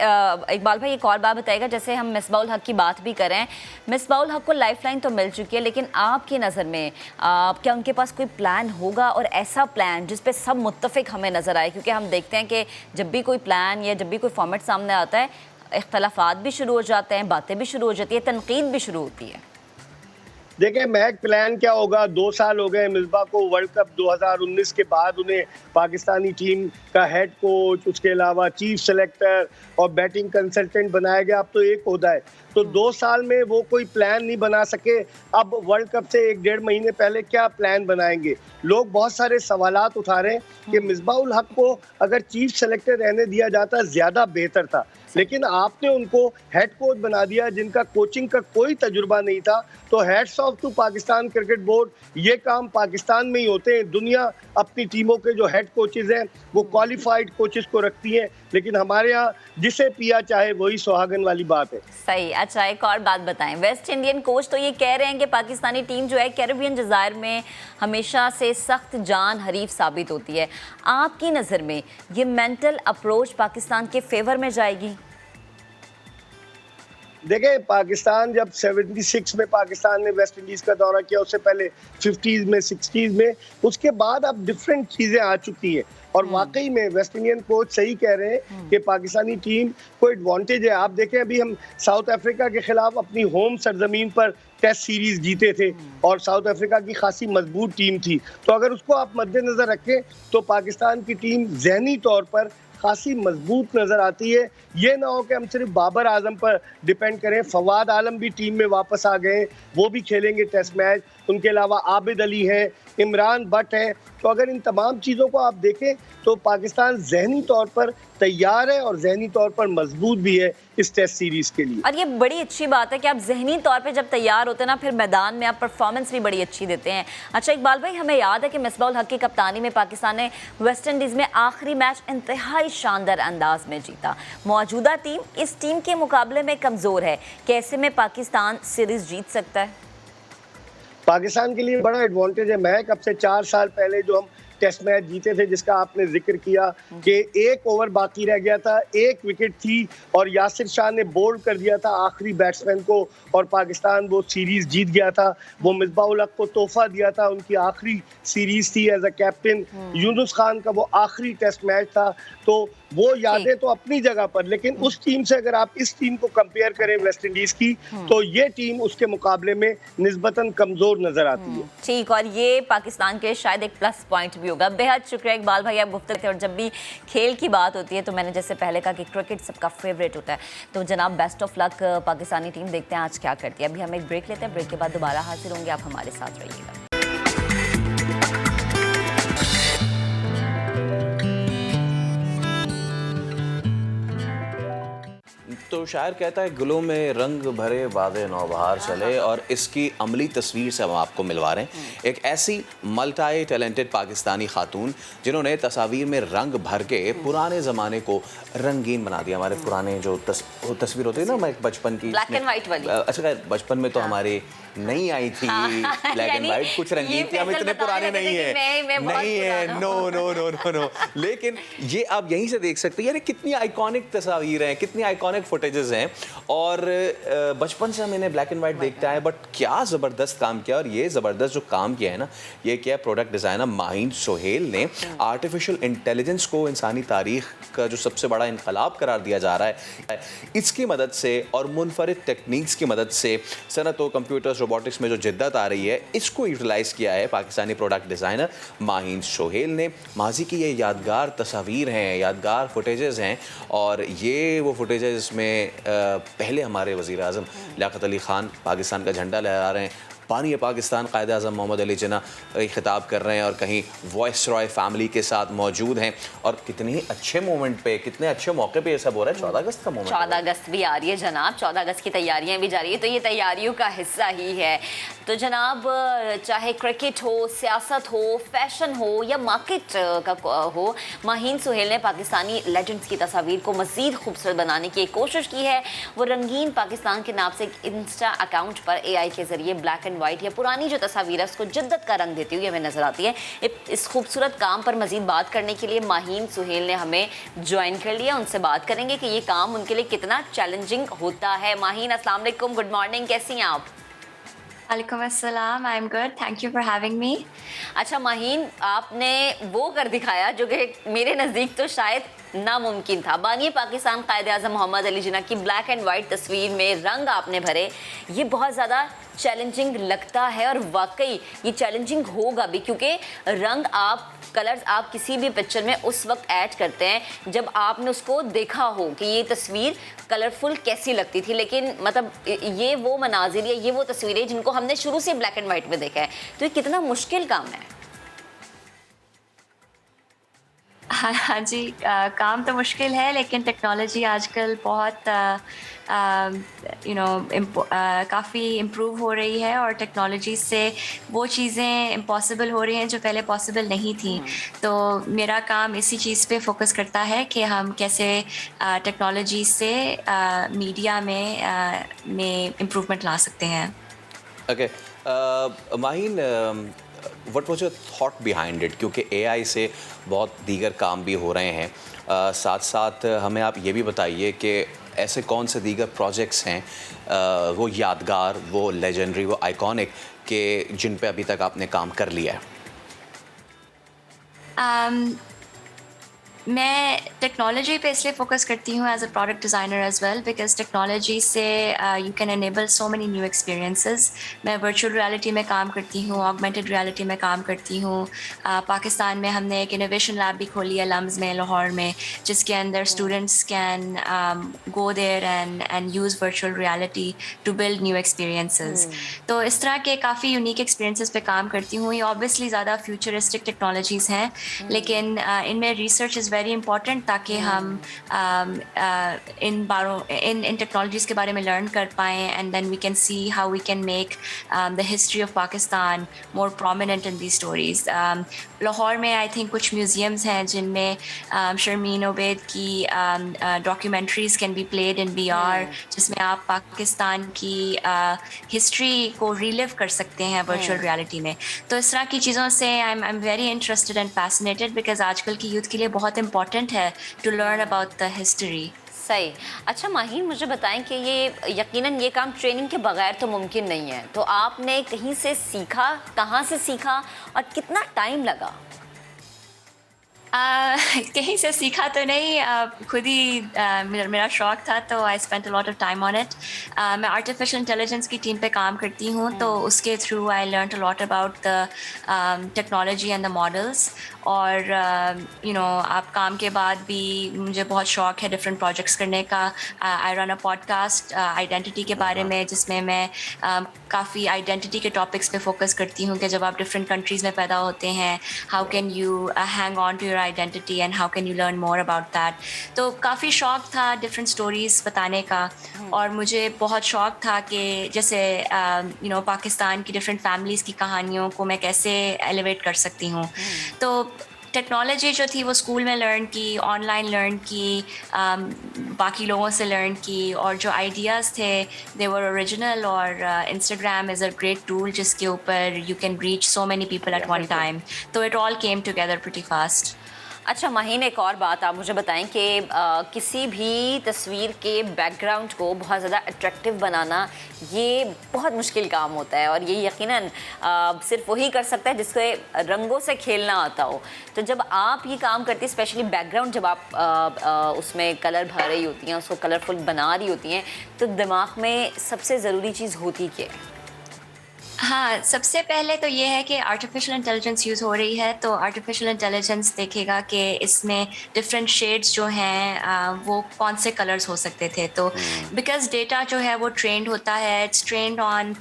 इकबाल भाई एक और बात बताएगा, जैसे हम मिसबाह-उल हक की बात भी करें, मिसबाह-उल हक को लाइफलाइन तो मिल चुकी है, लेकिन आपकी नज़र में क्या उनके पास कोई प्लान होगा, और ऐसा प्लान जिस पे सब मुत्तफिक हमें नज़र आए? क्योंकि हम देखते हैं कि जब भी कोई प्लान या जब भी कोई फॉर्मेट सामने आता है, इख्तलाफात भी शुरू हो जाते हैं, बातें भी शुरू हो जाती है, तनकीद भी शुरू होती है। देखिए महक, प्लान क्या होगा, 2 साल हो गए मिसबा को वर्ल्ड कप 2019 के बाद। उन्हें पाकिस्तानी टीम का हेड कोच, उसके अलावा चीफ सेलेक्टर और बैटिंग कंसल्टेंट बनाया गया। अब तो एक ओहदा है, तो 2 साल में वो कोई प्लान नहीं बना सके। अब वर्ल्ड कप से 1-1.5 महीने पहले क्या प्लान बनाएंगे? लोग बहुत सारे सवालात उठा रहे हैं कि मिसबाउल हक को अगर चीफ सेलेक्टर रहने दिया जाता ज़्यादा बेहतर था, लेकिन आपने उनको हेड कोच बना दिया जिनका कोचिंग का कोई तजुर्बा नहीं था। तो hats off to Pakistan cricket board, ये काम पाकिस्तान में ही होते हैं। दुनिया अपनी टीमों के जो हेड कोचेज हैं वो क्वालिफाइड कोचेस को रखती हैं, लेकिन हमारे यहाँ जिसे पिया चाहे वही सुहागन वाली बात है। सही। अच्छा, एक और बात बताएं, वेस्ट इंडियन कोच तो ये कह रहे हैं कि पाकिस्तानी टीम जो है कैरेबियन जज़ायर में हमेशा से सख्त जान हरीफ साबित होती है। आपकी नज़र में ये मेंटल अप्रोच पाकिस्तान के फेवर में जाएगी? देखिए पाकिस्तान जब 76 में पाकिस्तान ने वेस्ट इंडीज़ का दौरा किया, उससे पहले 50s में, 60s में, उसके बाद अब डिफरेंट चीज़ें आ चुकी हैं। और वाकई में वेस्ट इंडियन कोच सही कह रहे हैं कि पाकिस्तानी टीम को एडवांटेज है। आप देखें अभी हम साउथ अफ्रीका के खिलाफ अपनी होम सरजमीन पर टेस्ट सीरीज जीते थे और साउथ अफ्रीका की खासी मजबूत टीम थी। तो अगर उसको आप मद्देनजर रखें तो पाकिस्तान की टीम जहनी तौर पर खासी मजबूत नजर आती है। ये ना हो कि हम सिर्फ बाबर आजम पर डिपेंड करें। फवाद आलम भी टीम में वापस आ गए, वो भी खेलेंगे टेस्ट मैच। उनके अलावा आबिद अली है, इमरान भट्ट है। तो अगर इन तमाम चीज़ों को आप देखें तो पाकिस्तान जहनी तौर पर तैयार है और जहनी तौर पर मजबूत भी है इस टेस्ट सीरीज़ के लिए। और ये बड़ी अच्छी बात है कि आप जहनी तौर पे जब तैयार होते हैं ना, फिर मैदान में आप परफॉर्मेंस भी बड़ी अच्छी देते हैं। अच्छा इकबाल भाई, हमें याद है कि मिसबाउल हक की कप्तानी में पाकिस्तान ने वेस्ट इंडीज़ में आखिरी मैच इंतहाई शानदार अंदाज में जीता। मौजूदा टीम इस टीम के मुकाबले में कमज़ोर है, कैसे में पाकिस्तान सीरीज़ जीत सकता है? पाकिस्तान के लिए बड़ा एडवांटेज है महक। अब से 4 साल पहले जो हम टेस्ट मैच जीते थे, जिसका आपने जिक्र किया कि 1 ओवर बाकी रह गया था, 1 विकेट थी और यासिर शाह ने बोल्ड कर दिया था आखिरी बैट्समैन को और पाकिस्तान वो सीरीज जीत गया था। वो मिसबाउल हक को तोहफा दिया था, उनकी आखिरी सीरीज थी as a captain. Younis Khan का वो आखिरी टेस्ट मैच था। तो वो यादें तो अपनी जगह पर, लेकिन उस टीम से अगर आप इस टीम को कंपेयर करें वेस्ट इंडीज की, तो ये टीम उसके मुकाबले में निस्बतन कमजोर नजर आती है। ठीक, और ये पाकिस्तान के शायद एक प्लस पॉइंट भी होगा। बेहद शुक्रिया इकबाल भाई, आप गुफ्तगू थे। और जब भी खेल की बात होती है तो मैंने जैसे पहले कहा कि क्रिकेट सबका फेवरेट होता है। तो जनाब best of luck Pakistani team, देखते हैं आज क्या करती है। अभी हम एक ब्रेक लेते हैं, ब्रेक के बाद दोबारा हाजिर होंगे, आप हमारे साथ रहिएगा। तो शायर कहता है गुलों में रंग भरे बादे नौबहार चले, और इसकी अमली तस्वीर से हम आपको मिलवा रहे हैं एक ऐसी मल्टी टैलेंटेड पाकिस्तानी खातून जिन्होंने तस्वीर में रंग भर के पुराने ज़माने को रंगीन बना दिया। हमारे पुराने जो तस्वीर होती है ना, मैं बचपन की ब्लैक एंड वाइट वाली। अच्छा, बचपन में तो हमारे नहीं आई थी ब्लैक एंड वाइट, कुछ रंगीन थी। हम इतने पुराने नहीं है, नहीं है, no no no no no. लेकिन ये आप यहीं से देख सकते हैं, यानी कितनी आइकॉनिक तस्वीरें हैं, कितनी आइकॉनिक फुटेजेस हैं। और बचपन से हम इन्हें ब्लैक एंड वाइट देखते आए, बट क्या ज़बरदस्त काम किया। और ये ज़बरदस्त जो काम किया है ना, ये किया प्रोडक्ट डिज़ाइनर माहीन सोहेल ने। आर्टिफिशियल इंटेलिजेंस को इंसानी तारीख का जो सबसे बड़ा इनकलाब करार दिया जा रहा है, इसकी मदद से और मुनफरिद टेक्निक्स की मदद से सनत व कंप्यूटर्स रोबोटिक्स में जो जिद्दत आ रही है, इसको यूटिलाइज़ किया है पाकिस्तानी प्रोडक्ट डिज़ाइनर माहीन सोहेल ने। माजी की ये यादगार तस्वीर हैं, यादगार फुटेजेस हैं, और ये वो फुटेजेस में पहले हमारे वज़ीर आज़म लियाक़त अली ख़ान पाकिस्तान का झंडा लहरा रहे हैं, पानी पाकिस्तान कायद आज़म मोहम्मद अली जिन्ना खिताब कर रहे हैं, और कहीं वॉइस रॉय फैमिली के साथ मौजूद हैं। और कितने अच्छे मोमेंट पे, कितने अच्छे मौके पे ये सब हो रहा है। 14 अगस्त का मोमेंट, 14 अगस्त भी आ रही है जनाब, 14 अगस्त की तैयारियां भी जारी है, तो ये तैयारियों का हिस्सा ही है। तो जनाब, चाहे क्रिकेट हो, सियासत हो, फैशन हो या मार्केट का हो, माहीन सोहेल ने पाकिस्तानी लेजेंड्स की तस्वीर को मज़ीद खूबसूरत बनाने की एक कोशिश की है। वो रंगीन पाकिस्तान के नाम से एक इंस्टा अकाउंट पर AI के ज़रिए ब्लैक एंड वाइट या पुरानी जो तस्वीर है उसको जिद्दत का रंग देती हुई हमें नजर आती है। इस खूबसूरत काम पर मजीद बात करने के लिए माहीन सोहेल ने हमें ज्वाइन कर लिया। उनसे बात करेंगे कि ये काम उनके लिए कितना चैलेंजिंग होता है। माहीन, अस्सलाम वालेकुम, गुड मॉर्निंग, कैसी हैं आप? वालेकुम अस्सलाम, I am good, thank you for having me. अच्छा माहीन, आपने वो कर दिखाया जो कि मेरे नज़दीक तो शायद नामुमकिन था। बानी पाकिस्तान कायद-ए-आज़म मोहम्मद अली जिन्ना की ब्लैक एंड वाइट तस्वीर में रंग आपने भरे, ये बहुत ज़्यादा चैलेंजिंग लगता है और वाकई ये चैलेंजिंग होगा भी, क्योंकि रंग कलर्स आप किसी भी पिक्चर में उस वक्त ऐड करते हैं जब आपने उसको देखा हो कि ये तस्वीर कलरफुल कैसी लगती थी, लेकिन मतलब ये वो मनाजिर या ये वो तस्वीरें जिनको हमने शुरू से ब्लैक एंड वाइट में देखा है, तो ये कितना मुश्किल काम है। हाँ जी, काम तो मुश्किल है, लेकिन टेक्नोलॉजी आजकल बहुत काफ़ी इम्प्रूव हो रही है और टेक्नोलॉजी से वो चीज़ें इम्पॉसिबल हो रही हैं जो पहले पॉसिबल नहीं थी। तो मेरा काम इसी चीज़ पे फोकस करता है कि हम कैसे टेक्नोलॉजी से मीडिया में इम्प्रूवमेंट ला सकते हैं। Okay, Maheen, what was your thought behind it, क्योंकि एआई से बहुत दीगर काम भी हो रहे हैं, साथ साथ हमें आप ये भी बताइए कि ऐसे कौन से दीगर प्रोजेक्ट्स हैं वो यादगार, वो लेजेंडरी, वो आइकॉनिक के जिन पे अभी तक आपने काम कर लिया है? मैं टेक्नोलॉजी पे इसलिए फोकस करती हूँ as a product designer as well, because technology से you can enable so many new experiences. मैं वर्चुअल रियलिटी में काम करती हूँ, ऑगमेंटेड रियलिटी में काम करती हूँ। पाकिस्तान में हमने एक इनोवेशन लैब भी खोली है लम्स में, लाहौर में, जिसके अंदर students can go there and use virtual reality to build new experiences. तो इस तरह के काफ़ी यूनिक एक्सपीरियंसेस पे काम करती हूँ। ये ऑब्वियसली ज़्यादा फ्यूचरिस्टिक टेक्नोलॉजीज़ हैं, लेकिन इनमें रिसर्च इज़ वेरी इंपॉर्टेंट, ताकि हम इन टेक्नोलॉजीज़ के बारे में लर्न कर पाएँ and then we can see how we can make the history of Pakistan more prominent in the stories. Lahore में आई थिंक कुछ म्यूज़ियम्स हैं जिनमें शर्मीन ओबैद की documentaries can be played in VR, जिसमें आप पाकिस्तान की हिस्ट्री को रिलिव कर सकते हैं वर्चुअल रियलिटी में। तो इस तरह की चीज़ों से I am very interested and fascinated, because आजकल की यूथ के लिए बहुत इम्पॉर्टेंट है to learn about the history. सही। अच्छा माहीन, मुझे बताएं कि ये यकीनन ये काम ट्रेनिंग के बगैर तो मुमकिन नहीं है, तो आपने कहीं से सीखा, कहाँ से सीखा और कितना टाइम लगा? कहीं से सीखा तो नहीं, खुद ही मेरा शौक था, तो I spent a lot of time on it. मैं आर्टिफिशियल इंटेलिजेंस की टीम पे काम करती हूँ, तो उसके through I learn a lot about the technology and the models. और आप काम के बाद भी मुझे बहुत शौक है डिफरेंट प्रोजेक्ट्स करने का। I run a podcast identity के बारे में, जिसमें मैं काफ़ी आइडेंटिटी के टॉपिक्स पे फोकस करती हूँ कि जब आप डिफरेंट कंट्रीज़ में पैदा होते हैं, how can you hang on to your identity and how can you learn more about that. तो काफ़ी शौक था डिफरेंट स्टोरीज़ बताने का, और मुझे बहुत शौक था कि जैसे पाकिस्तान की डिफरेंट फैमिलीज़ की कहानियों को मैं कैसे एलिवेट कर सकती हूँ। तो टेक्नोलॉजी जो थी वो स्कूल में लर्न की, ऑनलाइन लर्न की, बाकी लोगों से लर्न की, और जो आइडियाज़ थे दे वर ओरिजिनल। और Instagram is a great tool जिसके ऊपर you can reach so many people at one time, तो it all came together pretty fast. अच्छा माहीन, एक और बात आप मुझे बताएं कि किसी भी तस्वीर के बैकग्राउंड को बहुत ज़्यादा अट्रैक्टिव बनाना ये बहुत मुश्किल काम होता है, और ये यकीनन सिर्फ वही कर सकता है जिसके रंगों से खेलना आता हो। तो जब आप ये काम करती हैं, स्पेशली बैकग्राउंड जब आप उसमें कलर भर रही होती हैं, उसको कलरफुल बना रही होती हैं, तो दिमाग में सबसे ज़रूरी चीज़ होती क्या है? हाँ, सबसे पहले तो ये है कि आर्टिफिशियल इंटेलिजेंस यूज़ हो रही है, तो आर्टिफिशियल इंटेलिजेंस देखेगा कि इसमें डिफरेंट शेड्स जो हैं वो कौन से कलर्स हो सकते थे। तो बिकॉज डेटा जो है वो ट्रेंड होता है, इट्स ट्रेंड ऑन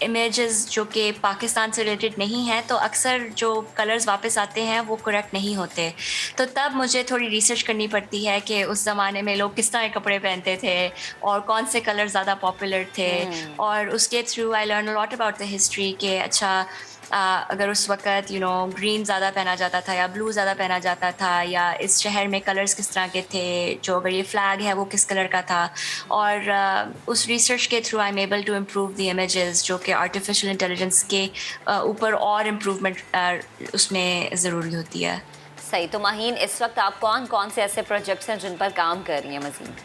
इमेजेस जो कि पाकिस्तान से रिलेटेड नहीं है, तो अक्सर जो कलर्स वापस आते हैं वो करेक्ट नहीं होते। तो तब मुझे थोड़ी रिसर्च करनी पड़ती है कि उस ज़माने में लोग किस तरह के कपड़े पहनते थे और कौन से कलर ज़्यादा पॉपुलर थे, और उसके through I learn a lot about the history के अच्छा अगर उस वक़्त ग्रीन ज़्यादा पहना जाता था या ब्लू ज़्यादा पहना जाता था, या इस शहर में कलर्स किस तरह के थे, जो अगर ये फ्लैग है वो किस कलर का था। और उस रिसर्च के through I am able to improve the images, जो कि आर्टिफिशियल इंटेलिजेंस के ऊपर और इम्प्रूवमेंट उसमें ज़रूरी होती है। सही। तो माहीन, इस वक्त आप कौन कौन से ऐसे प्रोजेक्ट्स हैं जिन पर काम कर रही हैं मज़ीद?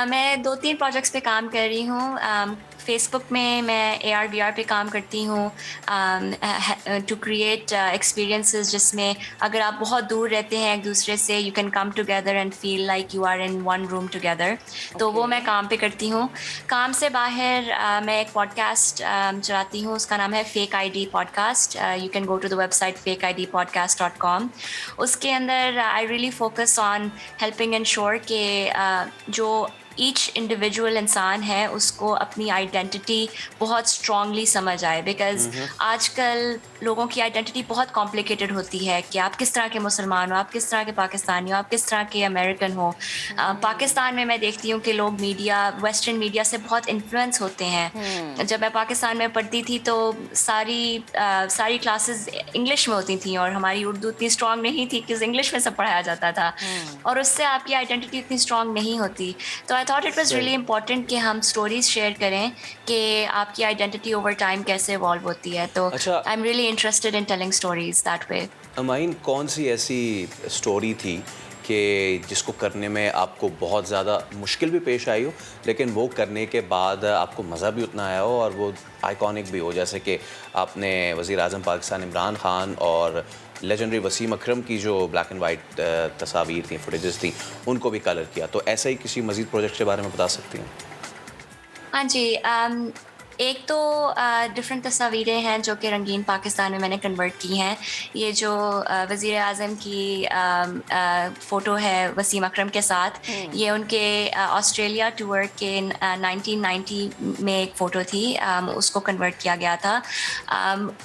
मैं 2-3 प्रोजेक्ट्स पे काम कर रही हूँ। फेसबुक में मैं AR/VR पे काम करती हूँ टू क्रिएट एक्सपीरियंसेस जिसमें अगर आप बहुत दूर रहते हैं एक दूसरे से, you can come together and feel like you are in one room together. तो वो मैं काम पे करती हूँ। काम से बाहर मैं एक पॉडकास्ट चलाती हूँ, उसका नाम है fake ID podcast. You can go to the website fakeidpodcast.com। उसके अंदर I really focus on helping ensure के जो ईच इंडिविजुअल इंसान है उसको अपनी आइडेंटिटी बहुत स्ट्रांगली समझ आए, बिकॉज आजकल लोगों की आइडेंटिटी बहुत कॉम्प्लिकेटेड होती है कि आप किस तरह के मुसलमान हो, आप किस तरह के पाकिस्तानी हो, आप किस तरह के अमेरिकन हो। पाकिस्तान में मैं देखती हूँ कि लोग मीडिया, वेस्टर्न मीडिया से बहुत इन्फ्लुएंस होते हैं। जब मैं पाकिस्तान में पढ़ती थी तो सारी क्लासेस इंग्लिश में होती थी और हमारी उर्दू इतनी स्ट्रांग नहीं थी कि इंग्लिश में सब पढ़ाया जाता था, और उससे आपकी आइडेंटिटी इतनी स्ट्रांग नहीं होती। तो I thought it was really important कि हम स्टोरीज शेयर करें कि आपकी आइडेंटिटी ओवर टाइम कैसे इवॉल्व होती है। तो I am really interested in telling stories that way. Amine, कौन सी ऐसी स्टोरी थी कि जिसको करने में आपको बहुत ज़्यादा मुश्किल भी पेश आई हो, लेकिन वो करने के बाद आपको मज़ा भी उतना आया हो और वो आइकॉनिक भी हो, जैसे कि आपने वज़ीर आज़म पाकिस्तान इमरान खान और लेजेंडरी वसीम अकरम की जो ब्लैक एंड वाइट तस्वीर थी, फुटेजेस थी, उनको भी कलर किया। तो ऐसा ही किसी मज़ीद प्रोजेक्ट के बारे में बता सकती हैं? हाँ जी, एक तो डिफरेंट तस्वीरें हैं जो कि रंगीन पाकिस्तान में मैंने कन्वर्ट की हैं। ये जो वज़ीर आज़म की फ़ोटो है वसीम अकरम के साथ, ये उनके ऑस्ट्रेलिया टूर के 1990 में एक फ़ोटो थी, उसको कन्वर्ट किया गया था।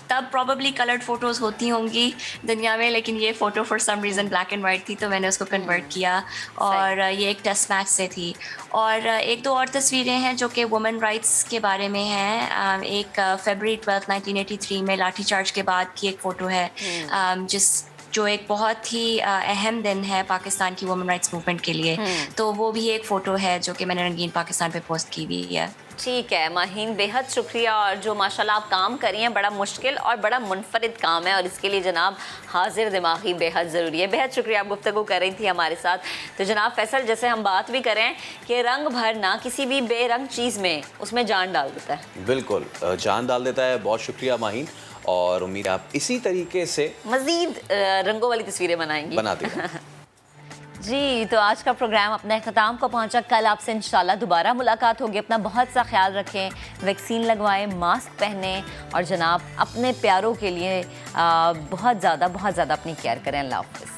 तब प्रॉबली कलर्ड फ़ोटोज़ होती होंगी दुनिया में, लेकिन ये photo for some reason black and white थी, तो मैंने उसको कन्वर्ट किया और ये एक टेस्ट मैच से थी। और एक दो और तस्वीरें हैं जो कि वुमेन राइट्स के बारे में हैं। एक फरवरी 12, 1983 में लाठीचार्ज के बाद की एक फ़ोटो है, जो एक बहुत ही अहम दिन है पाकिस्तान की वुमेन राइट्स मूवमेंट के लिए। तो वो भी एक फ़ोटो है जो कि मैंने रंगीन पाकिस्तान पे पोस्ट की हुई है। ठीक है माहीन, बेहद शुक्रिया। और जो माशाल्लाह आप काम कर रही हैं, बड़ा मुश्किल और बड़ा मुनफरिद काम है और इसके लिए जनाब हाजिर दिमागी बेहद ज़रूरी है। बेहद शुक्रिया, आप गुफ्तगू कर रही थी हमारे साथ। तो जनाब फैसल, जैसे हम बात भी करें कि रंग भरना किसी भी बेरंग चीज़ में उसमें जान डाल देता है। बिल्कुल, जान डाल देता है। बहुत शुक्रिया माहीन, और उम्मीद आप इसी तरीके से मज़ीद रंगों वाली तस्वीरें बनाएंगी। जी, तो आज का प्रोग्राम अपने अख्ताम को पहुंचा। कल आपसे इंशाल्लाह दोबारा मुलाकात होगी। अपना बहुत सा ख्याल रखें, वैक्सीन लगवाएं, मास्क पहनें और जनाब अपने प्यारों के लिए बहुत ज़्यादा अपनी केयर करें। अल्लाह हाफ़िज़।